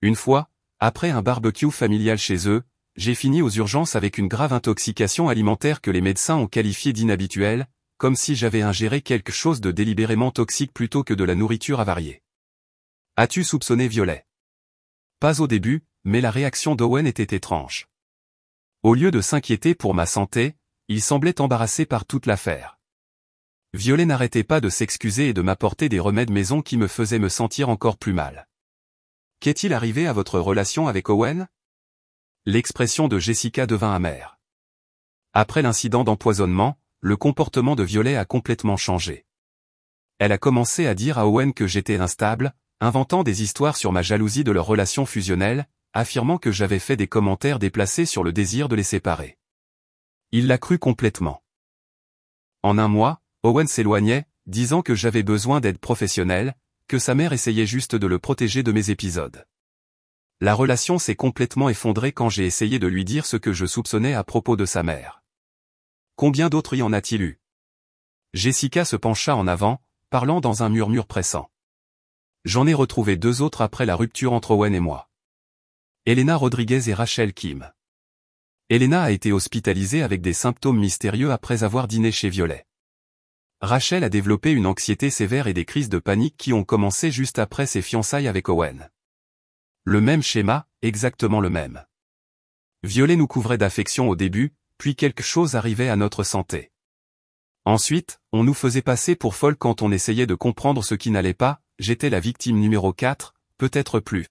Une fois, après un barbecue familial chez eux, j'ai fini aux urgences avec une grave intoxication alimentaire que les médecins ont qualifiée d'inhabituelle, comme si j'avais ingéré quelque chose de délibérément toxique plutôt que de la nourriture avariée. As-tu soupçonné Violet? Pas au début, mais la réaction d'Owen était étrange. Au lieu de s'inquiéter pour ma santé, il semblait embarrassé par toute l'affaire. Violet n'arrêtait pas de s'excuser et de m'apporter des remèdes maison qui me faisaient me sentir encore plus mal. Qu'est-il arrivé à votre relation avec Owen? L'expression de Jessica devint amère. Après l'incident d'empoisonnement, le comportement de Violet a complètement changé. Elle a commencé à dire à Owen que j'étais instable, inventant des histoires sur ma jalousie de leur relation fusionnelle, affirmant que j'avais fait des commentaires déplacés sur le désir de les séparer. Il l'a cru complètement. En un mois, Owen s'éloignait, disant que j'avais besoin d'aide professionnelle, que sa mère essayait juste de le protéger de mes épisodes. La relation s'est complètement effondrée quand j'ai essayé de lui dire ce que je soupçonnais à propos de sa mère. Combien d'autres y en a-t-il eu? Jessica se pencha en avant, parlant dans un murmure pressant. J'en ai retrouvé 2 autres après la rupture entre Owen et moi. Elena Rodriguez et Rachel Kim. Elena a été hospitalisée avec des symptômes mystérieux après avoir dîné chez Violet. Rachel a développé une anxiété sévère et des crises de panique qui ont commencé juste après ses fiançailles avec Owen. Le même schéma, exactement le même. Violet nous couvrait d'affection au début, puis quelque chose arrivait à notre santé. Ensuite, on nous faisait passer pour folles quand on essayait de comprendre ce qui n'allait pas, j'étais la victime numéro 4, peut-être plus.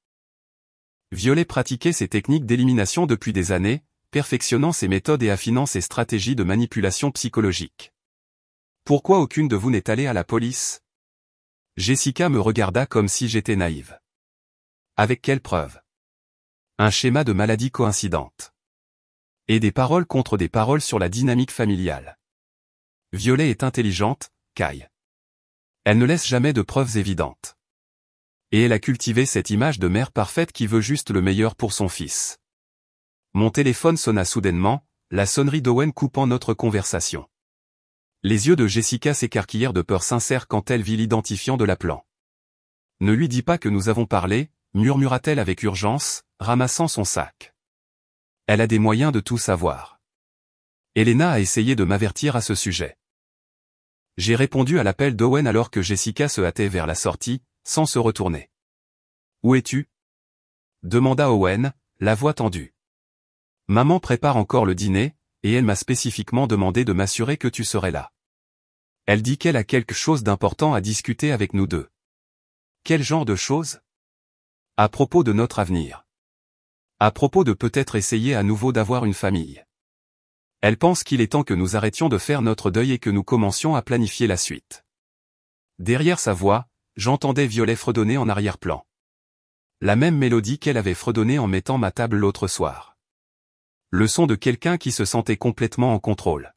Violet pratiquait ses techniques d'élimination depuis des années, perfectionnant ses méthodes et affinant ses stratégies de manipulation psychologique. Pourquoi aucune de vous n'est allée à la police? Jessica me regarda comme si j'étais naïve. Avec quelle preuve? Un schéma de maladie coïncidente. Et des paroles contre des paroles sur la dynamique familiale. Violet est intelligente, Kai. Elle ne laisse jamais de preuves évidentes. Et elle a cultivé cette image de mère parfaite qui veut juste le meilleur pour son fils. Mon téléphone sonna soudainement, la sonnerie d'Owen coupant notre conversation. Les yeux de Jessica s'écarquillèrent de peur sincère quand elle vit l'identifiant de l'appelant. Ne lui dis pas que nous avons parlé, murmura-t-elle avec urgence, ramassant son sac. Elle a des moyens de tout savoir. Elena a essayé de m'avertir à ce sujet. J'ai répondu à l'appel d'Owen alors que Jessica se hâtait vers la sortie, sans se retourner. Où es-tu? Demanda Owen, la voix tendue. Maman prépare encore le dîner, et elle m'a spécifiquement demandé de m'assurer que tu serais là. Elle dit qu'elle a quelque chose d'important à discuter avec nous deux. Quel genre de choses? À propos de notre avenir. À propos de peut-être essayer à nouveau d'avoir une famille. Elle pense qu'il est temps que nous arrêtions de faire notre deuil et que nous commencions à planifier la suite. Derrière sa voix, j'entendais Violet fredonner en arrière-plan. La même mélodie qu'elle avait fredonnée en mettant ma table l'autre soir. Le son de quelqu'un qui se sentait complètement en contrôle.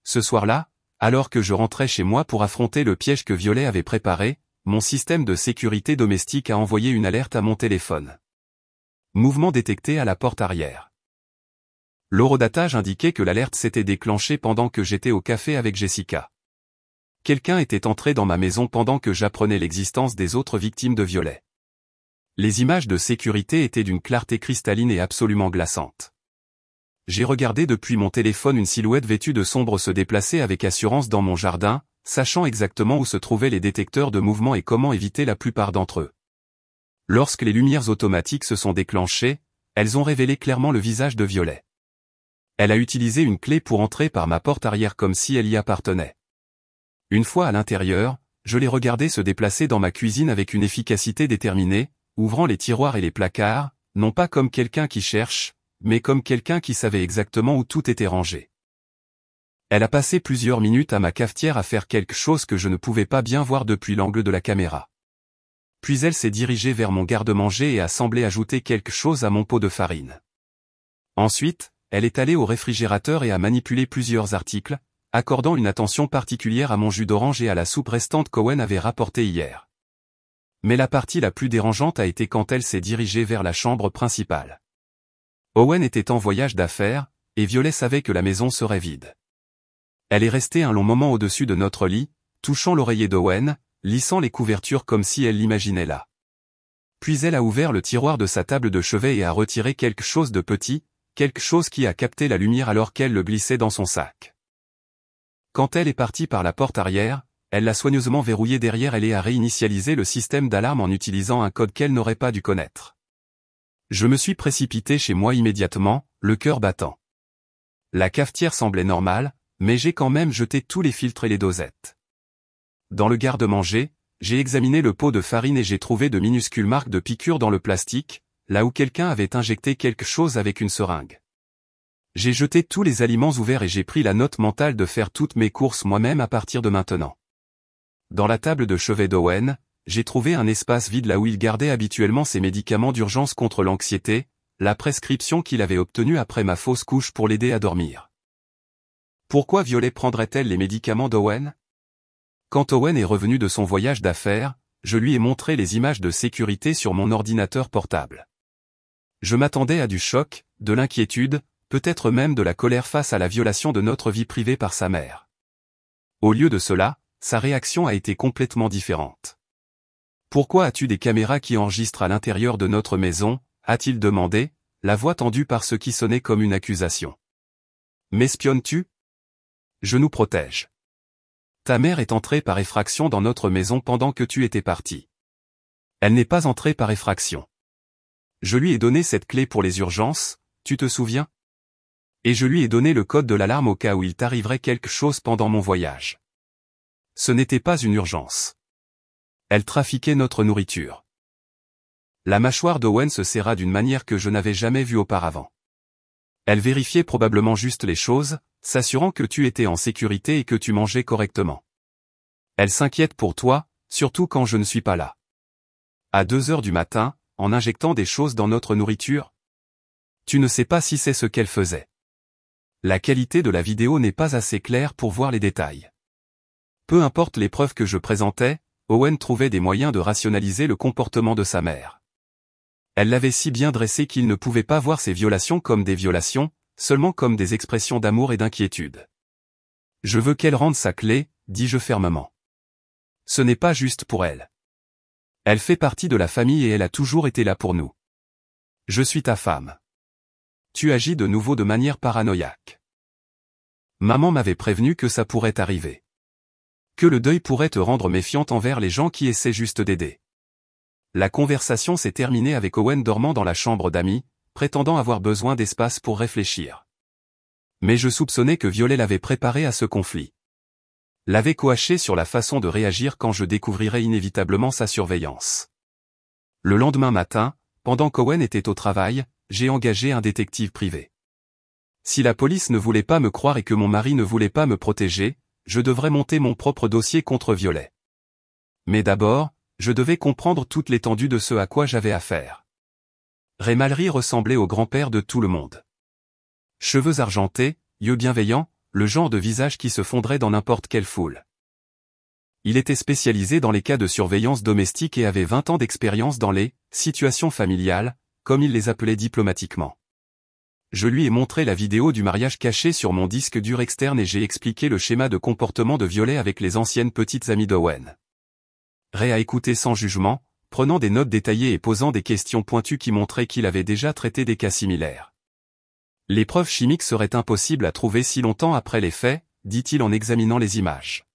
Ce soir-là, alors que je rentrais chez moi pour affronter le piège que Violet avait préparé, mon système de sécurité domestique a envoyé une alerte à mon téléphone. Mouvement détecté à la porte arrière. L'horodatage indiquait que l'alerte s'était déclenchée pendant que j'étais au café avec Jessica. Quelqu'un était entré dans ma maison pendant que j'apprenais l'existence des autres victimes de Violet. Les images de sécurité étaient d'une clarté cristalline et absolument glaçante. J'ai regardé depuis mon téléphone une silhouette vêtue de sombre se déplacer avec assurance dans mon jardin, sachant exactement où se trouvaient les détecteurs de mouvement et comment éviter la plupart d'entre eux. Lorsque les lumières automatiques se sont déclenchées, elles ont révélé clairement le visage de Violet. Elle a utilisé une clé pour entrer par ma porte arrière comme si elle y appartenait. Une fois à l'intérieur, je l'ai regardée se déplacer dans ma cuisine avec une efficacité déterminée, ouvrant les tiroirs et les placards, non pas comme quelqu'un qui cherche, mais comme quelqu'un qui savait exactement où tout était rangé. Elle a passé plusieurs minutes à ma cafetière à faire quelque chose que je ne pouvais pas bien voir depuis l'angle de la caméra. Puis elle s'est dirigée vers mon garde-manger et a semblé ajouter quelque chose à mon pot de farine. Ensuite, elle est allée au réfrigérateur et a manipulé plusieurs articles, accordant une attention particulière à mon jus d'orange et à la soupe restante qu'Owen avait rapportée hier. Mais la partie la plus dérangeante a été quand elle s'est dirigée vers la chambre principale. Owen était en voyage d'affaires, et Violet savait que la maison serait vide. Elle est restée un long moment au-dessus de notre lit, touchant l'oreiller d'Owen, lissant les couvertures comme si elle l'imaginait là. Puis elle a ouvert le tiroir de sa table de chevet et a retiré quelque chose de petit, quelque chose qui a capté la lumière alors qu'elle le glissait dans son sac. Quand elle est partie par la porte arrière, elle l'a soigneusement verrouillé derrière elle et a réinitialisé le système d'alarme en utilisant un code qu'elle n'aurait pas dû connaître. Je me suis précipité chez moi immédiatement, le cœur battant. La cafetière semblait normale, mais j'ai quand même jeté tous les filtres et les dosettes. Dans le garde-manger, j'ai examiné le pot de farine et j'ai trouvé de minuscules marques de piqûres dans le plastique, là où quelqu'un avait injecté quelque chose avec une seringue. J'ai jeté tous les aliments ouverts et j'ai pris la note mentale de faire toutes mes courses moi-même à partir de maintenant. Dans la table de chevet d'Owen, j'ai trouvé un espace vide là où il gardait habituellement ses médicaments d'urgence contre l'anxiété, la prescription qu'il avait obtenue après ma fausse couche pour l'aider à dormir. Pourquoi Violet prendrait-elle les médicaments d'Owen? Quand Owen est revenu de son voyage d'affaires, je lui ai montré les images de sécurité sur mon ordinateur portable. Je m'attendais à du choc, de l'inquiétude, peut-être même de la colère face à la violation de notre vie privée par sa mère. Au lieu de cela, sa réaction a été complètement différente. « Pourquoi as-tu des caméras qui enregistrent à l'intérieur de notre maison ?» a-t-il demandé, la voix tendue par ce qui sonnait comme une accusation. « M'espionnes-tu ? Je nous protège. Ta mère est entrée par effraction dans notre maison pendant que tu étais parti. Elle n'est pas entrée par effraction. Je lui ai donné cette clé pour les urgences, tu te souviens ? Et je lui ai donné le code de l'alarme au cas où il t'arriverait quelque chose pendant mon voyage. Ce n'était pas une urgence. Elle trafiquait notre nourriture. » La mâchoire d'Owen se serra d'une manière que je n'avais jamais vue auparavant. Elle vérifiait probablement juste les choses, s'assurant que tu étais en sécurité et que tu mangeais correctement. Elle s'inquiète pour toi, surtout quand je ne suis pas là. À 2 heures du matin, en injectant des choses dans notre nourriture. Tu ne sais pas si c'est ce qu'elle faisait. La qualité de la vidéo n'est pas assez claire pour voir les détails. Peu importe les preuves que je présentais, Owen trouvait des moyens de rationaliser le comportement de sa mère. Elle l'avait si bien dressé qu'il ne pouvait pas voir ces violations comme des violations, seulement comme des expressions d'amour et d'inquiétude. « Je veux qu'elle rende sa clé », dis-je fermement. « Ce n'est pas juste pour elle. Elle fait partie de la famille et elle a toujours été là pour nous. Je suis ta femme. Tu agis de nouveau de manière paranoïaque. Maman m'avait prévenu que ça pourrait arriver. Que le deuil pourrait te rendre méfiante envers les gens qui essaient juste d'aider. » La conversation s'est terminée avec Owen dormant dans la chambre d'amis, prétendant avoir besoin d'espace pour réfléchir. Mais je soupçonnais que Violet l'avait préparé à ce conflit. L'avait coaché sur la façon de réagir quand je découvrirais inévitablement sa surveillance. Le lendemain matin, pendant qu'Owen était au travail, j'ai engagé un détective privé. Si la police ne voulait pas me croire et que mon mari ne voulait pas me protéger, je devrais monter mon propre dossier contre Violet. Mais d'abord, je devais comprendre toute l'étendue de ce à quoi j'avais affaire. Ray Mallory ressemblait au grand-père de tout le monde. Cheveux argentés, yeux bienveillants, le genre de visage qui se fondrait dans n'importe quelle foule. Il était spécialisé dans les cas de surveillance domestique et avait 20 ans d'expérience dans les « situations familiales », comme il les appelait diplomatiquement. Je lui ai montré la vidéo du mariage caché sur mon disque dur externe et j'ai expliqué le schéma de comportement de Violet avec les anciennes petites amies d'Owen. Ray a écouté sans jugement, prenant des notes détaillées et posant des questions pointues qui montraient qu'il avait déjà traité des cas similaires. Les preuves chimiques seraient impossibles à trouver si longtemps après les faits, dit-il en examinant les images.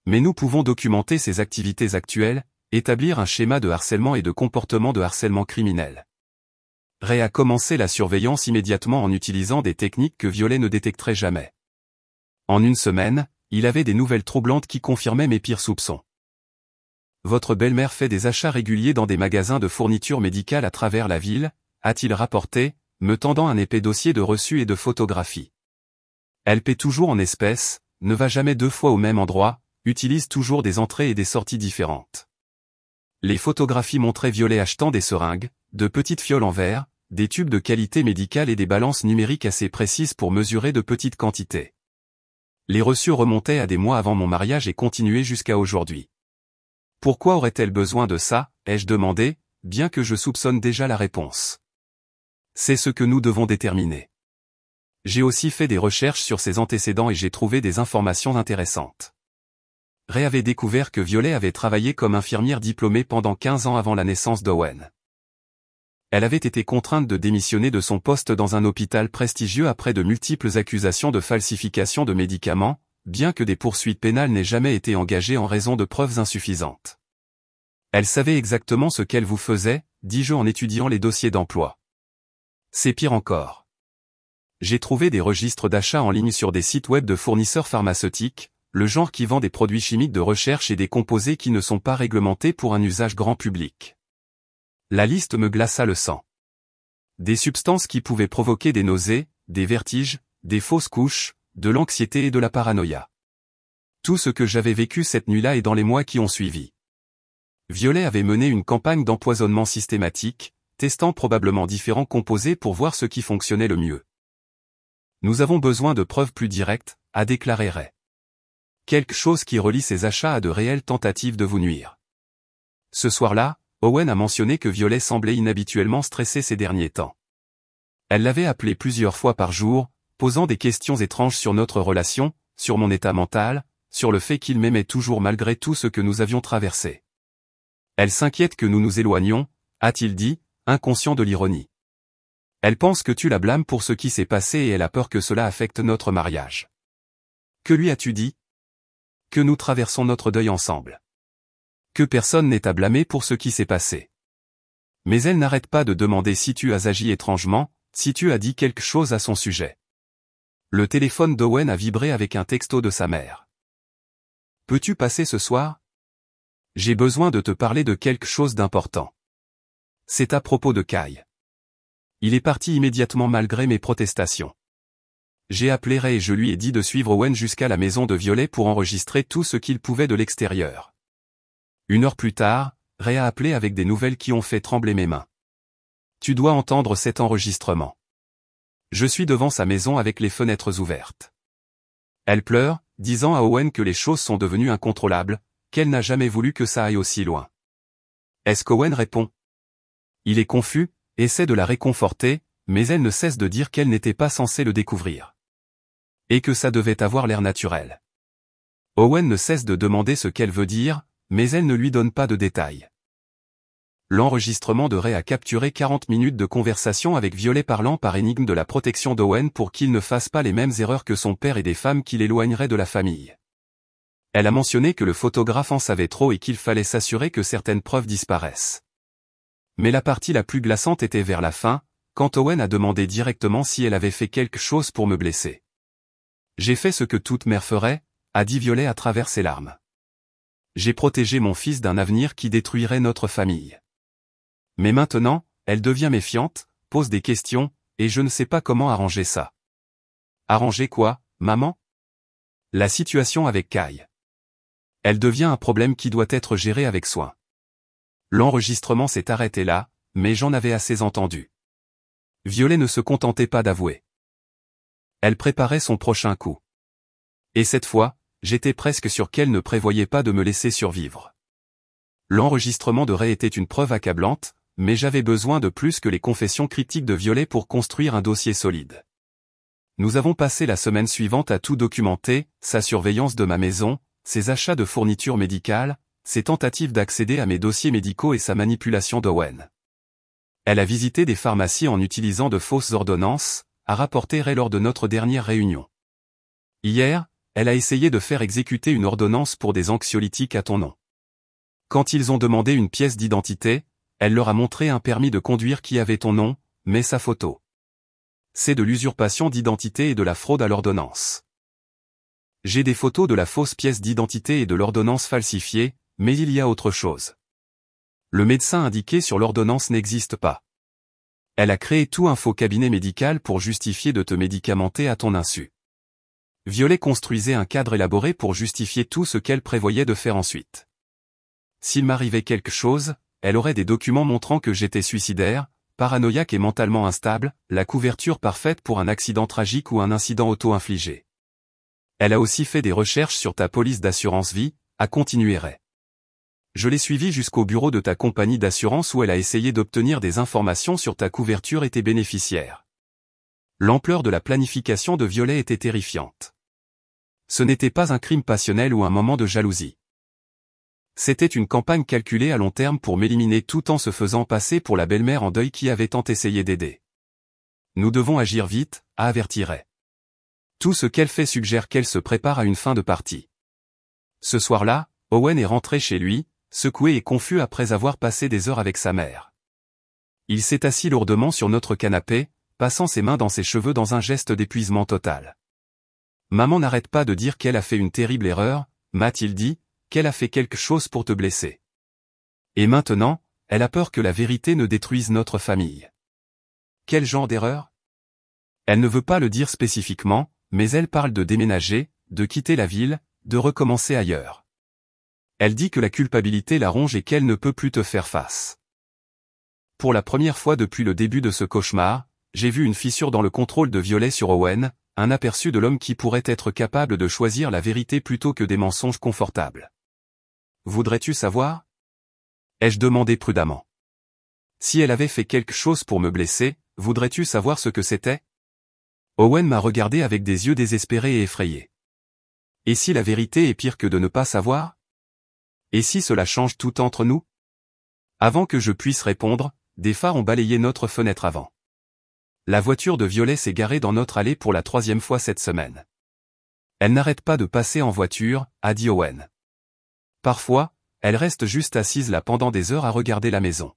Mais nous pouvons documenter ses activités actuelles, établir un schéma de harcèlement et de comportement de harcèlement criminel. Ray a commencé la surveillance immédiatement en utilisant des techniques que Violet ne détecterait jamais. En une semaine, il avait des nouvelles troublantes qui confirmaient mes pires soupçons. Votre belle-mère fait des achats réguliers dans des magasins de fournitures médicales à travers la ville, a-t-il rapporté, me tendant un épais dossier de reçus et de photographies. Elle paie toujours en espèces, ne va jamais 2 fois au même endroit, utilise toujours des entrées et des sorties différentes. Les photographies montraient Violet achetant des seringues, de petites fioles en verre, des tubes de qualité médicale et des balances numériques assez précises pour mesurer de petites quantités. Les reçus remontaient à des mois avant mon mariage et continuaient jusqu'à aujourd'hui. Pourquoi aurait-elle besoin de ça, ai-je demandé, bien que je soupçonne déjà la réponse. C'est ce que nous devons déterminer. J'ai aussi fait des recherches sur ses antécédents et j'ai trouvé des informations intéressantes. Ray avait découvert que Violet avait travaillé comme infirmière diplômée pendant 15 ans avant la naissance d'Owen. Elle avait été contrainte de démissionner de son poste dans un hôpital prestigieux après de multiples accusations de falsification de médicaments, bien que des poursuites pénales n'aient jamais été engagées en raison de preuves insuffisantes. Elle savait exactement ce qu'elle vous faisait, dis-je en étudiant les dossiers d'emploi. C'est pire encore. J'ai trouvé des registres d'achat en ligne sur des sites web de fournisseurs pharmaceutiques, le genre qui vend des produits chimiques de recherche et des composés qui ne sont pas réglementés pour un usage grand public. La liste me glaça le sang. Des substances qui pouvaient provoquer des nausées, des vertiges, des fausses couches, de l'anxiété et de la paranoïa. Tout ce que j'avais vécu cette nuit-là et dans les mois qui ont suivi. Violet avait mené une campagne d'empoisonnement systématique, testant probablement différents composés pour voir ce qui fonctionnait le mieux. Nous avons besoin de preuves plus directes, a déclaré Ray. Quelque chose qui relie ces achats à de réelles tentatives de vous nuire. Ce soir-là, Owen a mentionné que Violet semblait inhabituellement stressée ces derniers temps. Elle l'avait appelé plusieurs fois par jour, posant des questions étranges sur notre relation, sur mon état mental, sur le fait qu'il m'aimait toujours malgré tout ce que nous avions traversé. Elle s'inquiète que nous nous éloignions, a-t-il dit, inconscient de l'ironie. Elle pense que tu la blâmes pour ce qui s'est passé et elle a peur que cela affecte notre mariage. Que lui as-tu dit? Que nous traversons notre deuil ensemble. Que personne n'est à blâmer pour ce qui s'est passé. Mais elle n'arrête pas de demander si tu as agi étrangement, si tu as dit quelque chose à son sujet. Le téléphone d'Owen a vibré avec un texto de sa mère. Peux-tu passer ce soir? J'ai besoin de te parler de quelque chose d'important. C'est à propos de Kai. Il est parti immédiatement malgré mes protestations. J'ai appelé Ray et je lui ai dit de suivre Owen jusqu'à la maison de Violet pour enregistrer tout ce qu'il pouvait de l'extérieur. 1 heure plus tard, Ray a appelé avec des nouvelles qui ont fait trembler mes mains. Tu dois entendre cet enregistrement. Je suis devant sa maison avec les fenêtres ouvertes. Elle pleure, disant à Owen que les choses sont devenues incontrôlables, qu'elle n'a jamais voulu que ça aille aussi loin. Est-ce qu'Owen répond? Il est confus, essaie de la réconforter, mais elle ne cesse de dire qu'elle n'était pas censée le découvrir. Et que ça devait avoir l'air naturel. Owen ne cesse de demander ce qu'elle veut dire, mais elle ne lui donne pas de détails. L'enregistrement de Ray a capturé 40 minutes de conversation avec Violet parlant par énigme de la protection d'Owen pour qu'il ne fasse pas les mêmes erreurs que son père et des femmes qui l'éloigneraient de la famille. Elle a mentionné que le photographe en savait trop et qu'il fallait s'assurer que certaines preuves disparaissent. Mais la partie la plus glaçante était vers la fin, quand Owen a demandé directement si elle avait fait quelque chose pour me blesser. J'ai fait ce que toute mère ferait, a dit Violet à travers ses larmes. J'ai protégé mon fils d'un avenir qui détruirait notre famille. Mais maintenant, elle devient méfiante, pose des questions, et je ne sais pas comment arranger ça. Arranger quoi, maman? La situation avec Kai. Elle devient un problème qui doit être géré avec soin. L'enregistrement s'est arrêté là, mais j'en avais assez entendu. Violet ne se contentait pas d'avouer. Elle préparait son prochain coup. Et cette fois, j'étais presque sûr qu'elle ne prévoyait pas de me laisser survivre. L'enregistrement de Ray était une preuve accablante, mais j'avais besoin de plus que les confessions critiques de Violet pour construire un dossier solide. Nous avons passé la semaine suivante à tout documenter, sa surveillance de ma maison, ses achats de fournitures médicales, ses tentatives d'accéder à mes dossiers médicaux et sa manipulation d'Owen. Elle a visité des pharmacies en utilisant de fausses ordonnances, a rapporté Ray lors de notre dernière réunion. Hier, elle a essayé de faire exécuter une ordonnance pour des anxiolytiques à ton nom. Quand ils ont demandé une pièce d'identité, elle leur a montré un permis de conduire qui avait ton nom, mais sa photo. C'est de l'usurpation d'identité et de la fraude à l'ordonnance. J'ai des photos de la fausse pièce d'identité et de l'ordonnance falsifiée, mais il y a autre chose. Le médecin indiqué sur l'ordonnance n'existe pas. Elle a créé tout un faux cabinet médical pour justifier de te médicamenter à ton insu. Violet construisait un cadre élaboré pour justifier tout ce qu'elle prévoyait de faire ensuite. S'il m'arrivait quelque chose, elle aurait des documents montrant que j'étais suicidaire, paranoïaque et mentalement instable, la couverture parfaite pour un accident tragique ou un incident auto-infligé. Elle a aussi fait des recherches sur ta police d'assurance vie, a continué Ray. Je l'ai suivie jusqu'au bureau de ta compagnie d'assurance où elle a essayé d'obtenir des informations sur ta couverture et tes bénéficiaires. L'ampleur de la planification de Violet était terrifiante. Ce n'était pas un crime passionnel ou un moment de jalousie. C'était une campagne calculée à long terme pour m'éliminer tout en se faisant passer pour la belle-mère en deuil qui avait tant essayé d'aider. Nous devons agir vite, a averti Ray. Tout ce qu'elle fait suggère qu'elle se prépare à une fin de partie. Ce soir-là, Owen est rentré chez lui, secoué et confus après avoir passé des heures avec sa mère. Il s'est assis lourdement sur notre canapé, passant ses mains dans ses cheveux dans un geste d'épuisement total. Maman n'arrête pas de dire qu'elle a fait une terrible erreur, m'a-t-il dit, qu'elle a fait quelque chose pour te blesser. Et maintenant, elle a peur que la vérité ne détruise notre famille. Quel genre d'erreur? Elle ne veut pas le dire spécifiquement, mais elle parle de déménager, de quitter la ville, de recommencer ailleurs. Elle dit que la culpabilité la ronge et qu'elle ne peut plus te faire face. Pour la première fois depuis le début de ce cauchemar, j'ai vu une fissure dans le contrôle de Violet sur Owen, un aperçu de l'homme qui pourrait être capable de choisir la vérité plutôt que des mensonges confortables. Voudrais-tu savoir? Ai-je demandé prudemment. Si elle avait fait quelque chose pour me blesser, voudrais-tu savoir ce que c'était? Owen m'a regardé avec des yeux désespérés et effrayés. Et si la vérité est pire que de ne pas savoir? Et si cela change tout entre nous? Avant que je puisse répondre, des phares ont balayé notre fenêtre avant. La voiture de Violet s'est garée dans notre allée pour la 3e fois cette semaine. Elle n'arrête pas de passer en voiture, a dit Owen. Parfois, elle reste juste assise là pendant des heures à regarder la maison.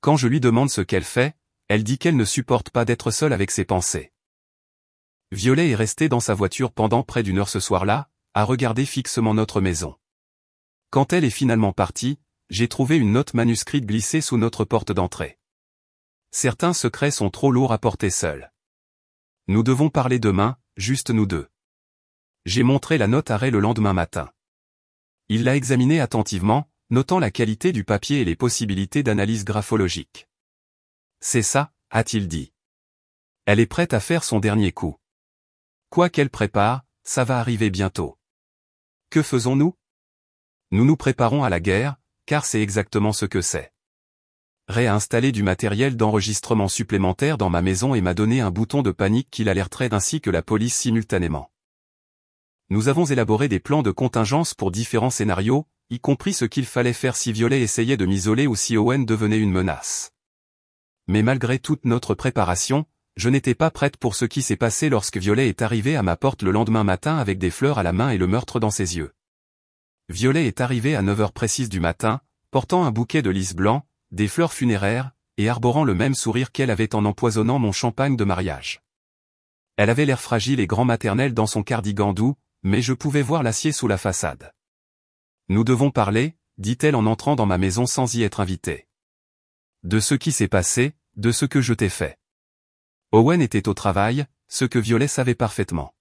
Quand je lui demande ce qu'elle fait, elle dit qu'elle ne supporte pas d'être seule avec ses pensées. Violet est restée dans sa voiture pendant près d'1 heure ce soir-là, à regarder fixement notre maison. Quand elle est finalement partie, j'ai trouvé une note manuscrite glissée sous notre porte d'entrée. Certains secrets sont trop lourds à porter seuls. Nous devons parler demain, juste nous deux. J'ai montré la note à Ray le lendemain matin. Il l'a examinée attentivement, notant la qualité du papier et les possibilités d'analyse graphologique. C'est ça, a-t-il dit. Elle est prête à faire son dernier coup. Quoi qu'elle prépare, ça va arriver bientôt. Que faisons-nous? Nous nous préparons à la guerre, car c'est exactement ce que c'est. Ray a installé du matériel d'enregistrement supplémentaire dans ma maison et m'a donné un bouton de panique qui l'alerterait ainsi que la police simultanément. Nous avons élaboré des plans de contingence pour différents scénarios, y compris ce qu'il fallait faire si Violet essayait de m'isoler ou si Owen devenait une menace. Mais malgré toute notre préparation, je n'étais pas prête pour ce qui s'est passé lorsque Violet est arrivée à ma porte le lendemain matin avec des fleurs à la main et le meurtre dans ses yeux. Violet est arrivée à 9 heures précises du matin, portant un bouquet de lys blanc, des fleurs funéraires, et arborant le même sourire qu'elle avait en empoisonnant mon champagne de mariage. Elle avait l'air fragile et grand maternel dans son cardigan doux, mais je pouvais voir l'acier sous la façade. Nous devons parler, dit-elle en entrant dans ma maison sans y être invitée. De ce qui s'est passé, de ce que je t'ai fait. Owen était au travail, ce que Violet savait parfaitement.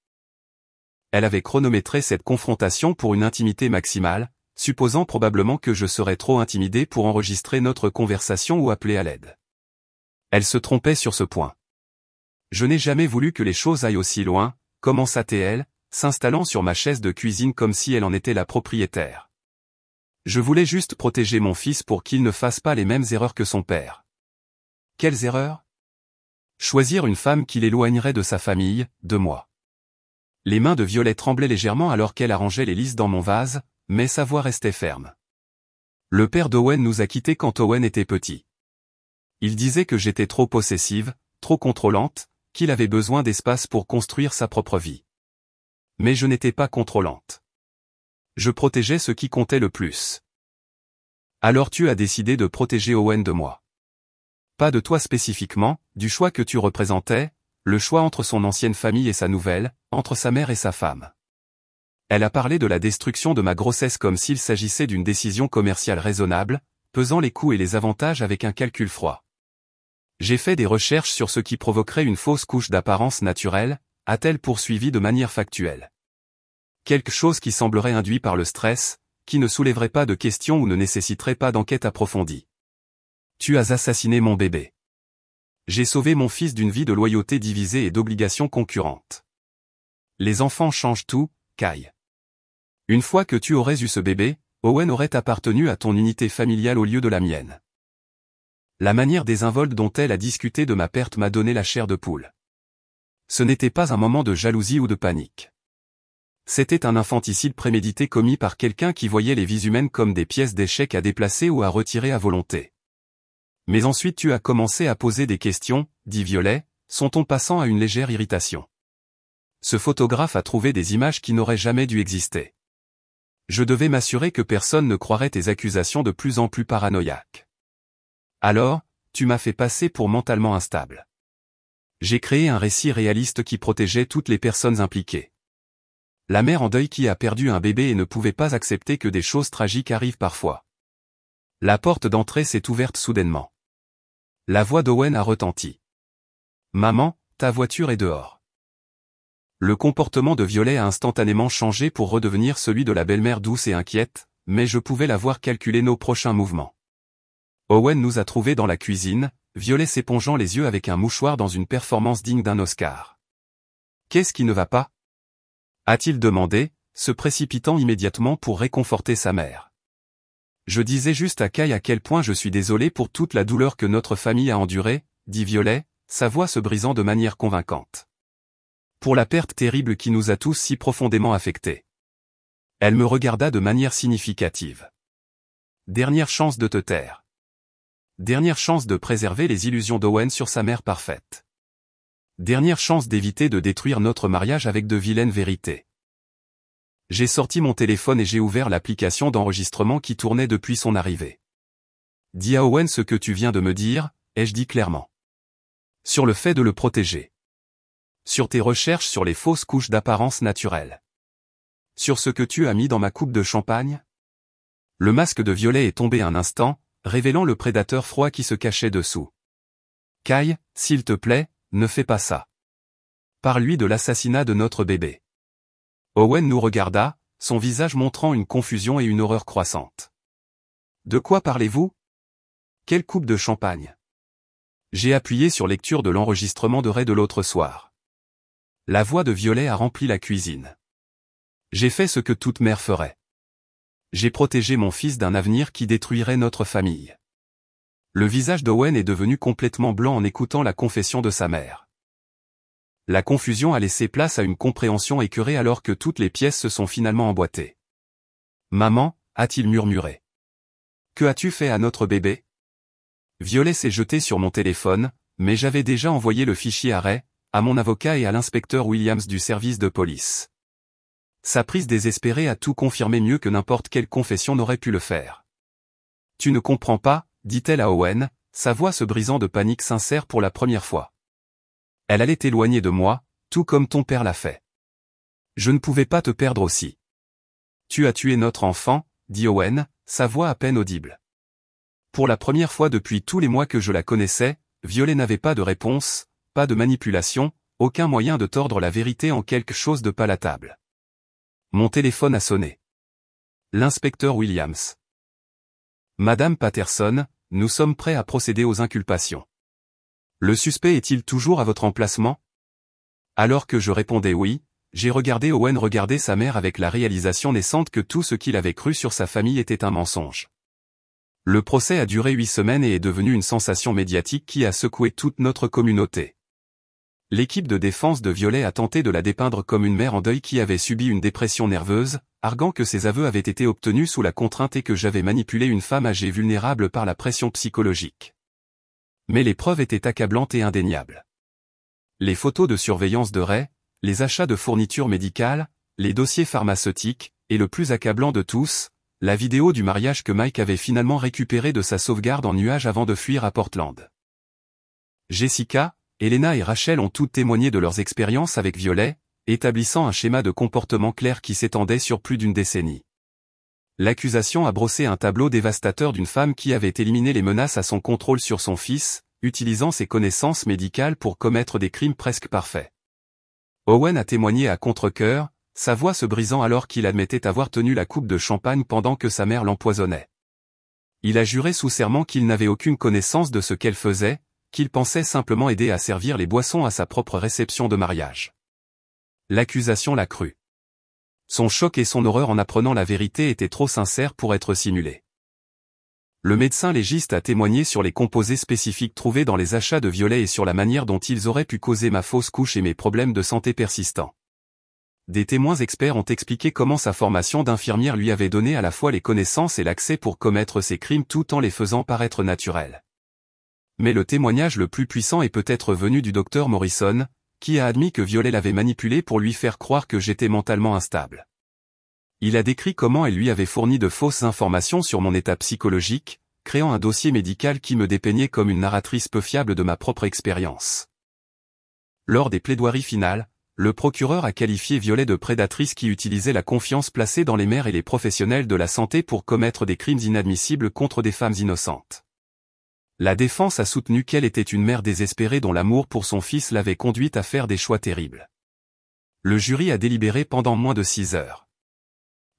Elle avait chronométré cette confrontation pour une intimité maximale, supposant probablement que je serais trop intimidé pour enregistrer notre conversation ou appeler à l'aide. Elle se trompait sur ce point. Je n'ai jamais voulu que les choses aillent aussi loin, commença-t-elle, s'installant sur ma chaise de cuisine comme si elle en était la propriétaire. Je voulais juste protéger mon fils pour qu'il ne fasse pas les mêmes erreurs que son père. Quelles erreurs? Choisir une femme qui l'éloignerait de sa famille, de moi. Les mains de Violet tremblaient légèrement alors qu'elle arrangeait les lys dans mon vase, mais sa voix restait ferme. Le père d'Owen nous a quittés quand Owen était petit. Il disait que j'étais trop possessive, trop contrôlante, qu'il avait besoin d'espace pour construire sa propre vie. Mais je n'étais pas contrôlante. Je protégeais ce qui comptait le plus. Alors tu as décidé de protéger Owen de moi. Pas de toi spécifiquement, du choix que tu représentais, le choix entre son ancienne famille et sa nouvelle, entre sa mère et sa femme. Elle a parlé de la destruction de ma grossesse comme s'il s'agissait d'une décision commerciale raisonnable, pesant les coûts et les avantages avec un calcul froid. J'ai fait des recherches sur ce qui provoquerait une fausse couche d'apparence naturelle, a-t-elle poursuivi de manière factuelle. Quelque chose qui semblerait induit par le stress, qui ne soulèverait pas de questions ou ne nécessiterait pas d'enquête approfondie. Tu as assassiné mon bébé. J'ai sauvé mon fils d'une vie de loyauté divisée et d'obligations concurrentes. Les enfants changent tout, Kai. Une fois que tu aurais eu ce bébé, Owen aurait appartenu à ton unité familiale au lieu de la mienne. La manière désinvolte dont elle a discuté de ma perte m'a donné la chair de poule. Ce n'était pas un moment de jalousie ou de panique. C'était un infanticide prémédité commis par quelqu'un qui voyait les vies humaines comme des pièces d'échecs à déplacer ou à retirer à volonté. Mais ensuite tu as commencé à poser des questions, dit Violet, son ton passant à une légère irritation. Ce photographe a trouvé des images qui n'auraient jamais dû exister. Je devais m'assurer que personne ne croirait tes accusations de plus en plus paranoïaques. Alors, tu m'as fait passer pour mentalement instable. J'ai créé un récit réaliste qui protégeait toutes les personnes impliquées. La mère en deuil qui a perdu un bébé et ne pouvait pas accepter que des choses tragiques arrivent parfois. La porte d'entrée s'est ouverte soudainement. La voix d'Owen a retenti. Maman, ta voiture est dehors. Le comportement de Violet a instantanément changé pour redevenir celui de la belle-mère douce et inquiète, mais je pouvais la voir calculer nos prochains mouvements. Owen nous a trouvés dans la cuisine, Violet s'épongeant les yeux avec un mouchoir dans une performance digne d'un Oscar. Qu'est-ce qui ne va pas? A-t-il demandé, se précipitant immédiatement pour réconforter sa mère. Je disais juste à Kai à quel point je suis désolé pour toute la douleur que notre famille a endurée, dit Violet, sa voix se brisant de manière convaincante. Pour la perte terrible qui nous a tous si profondément affectés. Elle me regarda de manière significative. Dernière chance de te taire. Dernière chance de préserver les illusions d'Owen sur sa mère parfaite. Dernière chance d'éviter de détruire notre mariage avec de vilaines vérités. J'ai sorti mon téléphone et j'ai ouvert l'application d'enregistrement qui tournait depuis son arrivée. Dis à Owen ce que tu viens de me dire, ai-je dit clairement. Sur le fait de le protéger. Sur tes recherches sur les fausses couches d'apparence naturelle. Sur ce que tu as mis dans ma coupe de champagne? Le masque de Violet est tombé un instant, révélant le prédateur froid qui se cachait dessous. Kai, s'il te plaît, ne fais pas ça. Parle-lui de l'assassinat de notre bébé. Owen nous regarda, son visage montrant une confusion et une horreur croissante. De quoi parlez-vous? Quelle coupe de champagne? J'ai appuyé sur lecture de l'enregistrement de Ray de l'autre soir. La voix de Violet a rempli la cuisine. J'ai fait ce que toute mère ferait. J'ai protégé mon fils d'un avenir qui détruirait notre famille. Le visage d'Owen est devenu complètement blanc en écoutant la confession de sa mère. La confusion a laissé place à une compréhension écœurée alors que toutes les pièces se sont finalement emboîtées. Maman, a-t-il murmuré. Que as-tu fait à notre bébé? Violet s'est jetée sur mon téléphone, mais j'avais déjà envoyé le fichier à Ray, à mon avocat et à l'inspecteur Williams du service de police. Sa prise désespérée a tout confirmé mieux que n'importe quelle confession n'aurait pu le faire. Tu ne comprends pas, dit-elle à Owen, sa voix se brisant de panique sincère pour la première fois. Elle allait t'éloigner de moi, tout comme ton père l'a fait. Je ne pouvais pas te perdre aussi. Tu as tué notre enfant, dit Owen, sa voix à peine audible. Pour la première fois depuis tous les mois que je la connaissais, Violet n'avait pas de réponse, pas de manipulation, aucun moyen de tordre la vérité en quelque chose de palatable. Mon téléphone a sonné. L'inspecteur Williams. Madame Patterson, nous sommes prêts à procéder aux inculpations. Le suspect est-il toujours à votre emplacement? Alors que je répondais oui, j'ai regardé Owen regarder sa mère avec la réalisation naissante que tout ce qu'il avait cru sur sa famille était un mensonge. Le procès a duré 8 semaines et est devenu une sensation médiatique qui a secoué toute notre communauté. L'équipe de défense de Violet a tenté de la dépeindre comme une mère en deuil qui avait subi une dépression nerveuse, arguant que ses aveux avaient été obtenus sous la contrainte et que j'avais manipulé une femme âgée vulnérable par la pression psychologique. Mais les preuves étaient accablantes et indéniables. Les photos de surveillance de Ray, les achats de fournitures médicales, les dossiers pharmaceutiques, et le plus accablant de tous, la vidéo du mariage que Mike avait finalement récupéré de sa sauvegarde en nuage avant de fuir à Portland. Jessica, Elena et Rachel ont toutes témoigné de leurs expériences avec Violet, établissant un schéma de comportement clair qui s'étendait sur plus d'une décennie. L'accusation a brossé un tableau dévastateur d'une femme qui avait éliminé les menaces à son contrôle sur son fils, utilisant ses connaissances médicales pour commettre des crimes presque parfaits. Owen a témoigné à contre-cœur, sa voix se brisant alors qu'il admettait avoir tenu la coupe de champagne pendant que sa mère l'empoisonnait. Il a juré sous serment qu'il n'avait aucune connaissance de ce qu'elle faisait, qu'il pensait simplement aider à servir les boissons à sa propre réception de mariage. L'accusation l'a cru. Son choc et son horreur en apprenant la vérité étaient trop sincères pour être simulés. Le médecin légiste a témoigné sur les composés spécifiques trouvés dans les achats de Violet et sur la manière dont ils auraient pu causer ma fausse couche et mes problèmes de santé persistants. Des témoins experts ont expliqué comment sa formation d'infirmière lui avait donné à la fois les connaissances et l'accès pour commettre ces crimes tout en les faisant paraître naturels. Mais le témoignage le plus puissant est peut-être venu du docteur Morrison, qui a admis que Violet l'avait manipulé pour lui faire croire que j'étais mentalement instable. Il a décrit comment elle lui avait fourni de fausses informations sur mon état psychologique, créant un dossier médical qui me dépeignait comme une narratrice peu fiable de ma propre expérience. Lors des plaidoiries finales, le procureur a qualifié Violet de prédatrice qui utilisait la confiance placée dans les mères et les professionnels de la santé pour commettre des crimes inadmissibles contre des femmes innocentes. La défense a soutenu qu'elle était une mère désespérée dont l'amour pour son fils l'avait conduite à faire des choix terribles. Le jury a délibéré pendant moins de 6 heures.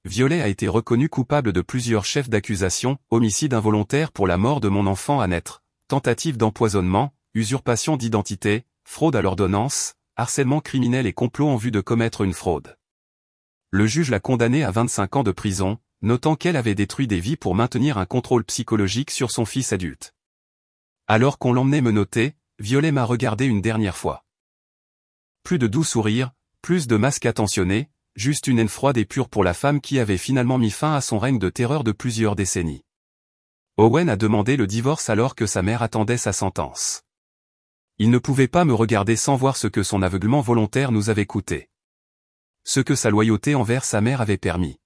Violet a été reconnue coupable de plusieurs chefs d'accusation, homicide involontaire pour la mort de mon enfant à naître, tentative d'empoisonnement, usurpation d'identité, fraude à l'ordonnance, harcèlement criminel et complot en vue de commettre une fraude. Le juge l'a condamnée à 25 ans de prison, notant qu'elle avait détruit des vies pour maintenir un contrôle psychologique sur son fils adulte. Alors qu'on l'emmenait menotter, Violet m'a regardé une dernière fois. Plus de doux sourires, plus de masques attentionnés, juste une haine froide et pure pour la femme qui avait finalement mis fin à son règne de terreur de plusieurs décennies. Owen a demandé le divorce alors que sa mère attendait sa sentence. Il ne pouvait pas me regarder sans voir ce que son aveuglement volontaire nous avait coûté. Ce que sa loyauté envers sa mère avait permis.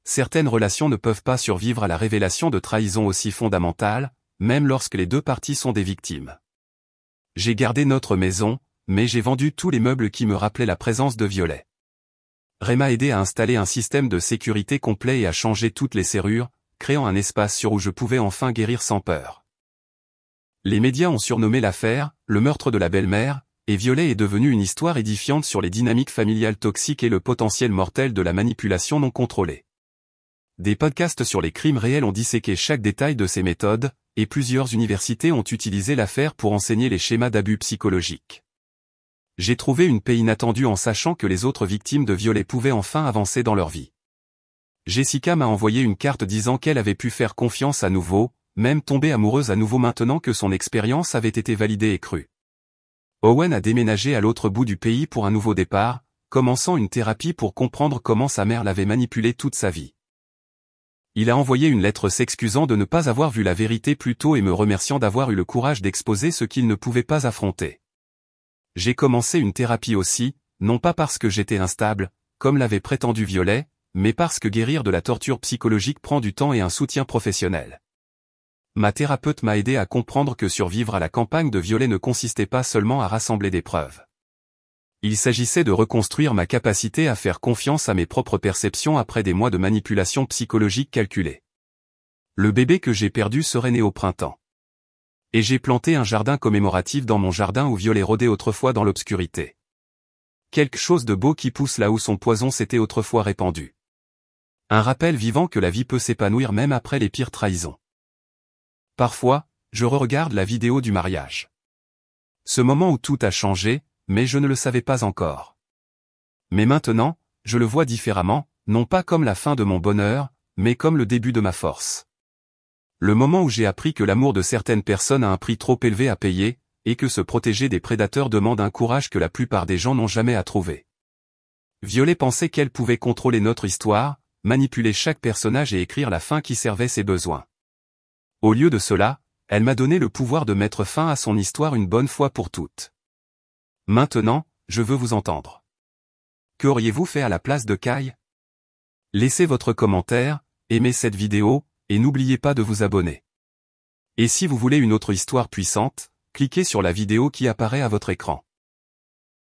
Certaines relations ne peuvent pas survivre à la révélation de trahison aussi fondamentale, même lorsque les deux parties sont des victimes. J'ai gardé notre maison, mais j'ai vendu tous les meubles qui me rappelaient la présence de Violet. Ray m'a aidé à installer un système de sécurité complet et à changer toutes les serrures, créant un espace sûr où je pouvais enfin guérir sans peur. Les médias ont surnommé l'affaire « le meurtre de la belle-mère », et Violet est devenue une histoire édifiante sur les dynamiques familiales toxiques et le potentiel mortel de la manipulation non contrôlée. Des podcasts sur les crimes réels ont disséqué chaque détail de ces méthodes, et plusieurs universités ont utilisé l'affaire pour enseigner les schémas d'abus psychologiques. J'ai trouvé une paix inattendue en sachant que les autres victimes de Violet pouvaient enfin avancer dans leur vie. Jessica m'a envoyé une carte disant qu'elle avait pu faire confiance à nouveau, même tomber amoureuse à nouveau maintenant que son expérience avait été validée et crue. Owen a déménagé à l'autre bout du pays pour un nouveau départ, commençant une thérapie pour comprendre comment sa mère l'avait manipulé toute sa vie. Il a envoyé une lettre s'excusant de ne pas avoir vu la vérité plus tôt et me remerciant d'avoir eu le courage d'exposer ce qu'il ne pouvait pas affronter. J'ai commencé une thérapie aussi, non pas parce que j'étais instable, comme l'avait prétendu Violet, mais parce que guérir de la torture psychologique prend du temps et un soutien professionnel. Ma thérapeute m'a aidé à comprendre que survivre à la campagne de Violet ne consistait pas seulement à rassembler des preuves. Il s'agissait de reconstruire ma capacité à faire confiance à mes propres perceptions après des mois de manipulation psychologique calculée. Le bébé que j'ai perdu serait né au printemps. Et j'ai planté un jardin commémoratif dans mon jardin où Violet rôdait autrefois dans l'obscurité. Quelque chose de beau qui pousse là où son poison s'était autrefois répandu. Un rappel vivant que la vie peut s'épanouir même après les pires trahisons. Parfois, je re-regarde la vidéo du mariage. Ce moment où tout a changé, mais je ne le savais pas encore. Mais maintenant, je le vois différemment, non pas comme la fin de mon bonheur, mais comme le début de ma force. Le moment où j'ai appris que l'amour de certaines personnes a un prix trop élevé à payer, et que se protéger des prédateurs demande un courage que la plupart des gens n'ont jamais à trouver. Violet pensait qu'elle pouvait contrôler notre histoire, manipuler chaque personnage et écrire la fin qui servait ses besoins. Au lieu de cela, elle m'a donné le pouvoir de mettre fin à son histoire une bonne fois pour toutes. Maintenant, je veux vous entendre. Qu'auriez-vous fait à la place de Kai? Laissez votre commentaire, aimez cette vidéo, et n'oubliez pas de vous abonner. Et si vous voulez une autre histoire puissante, cliquez sur la vidéo qui apparaît à votre écran.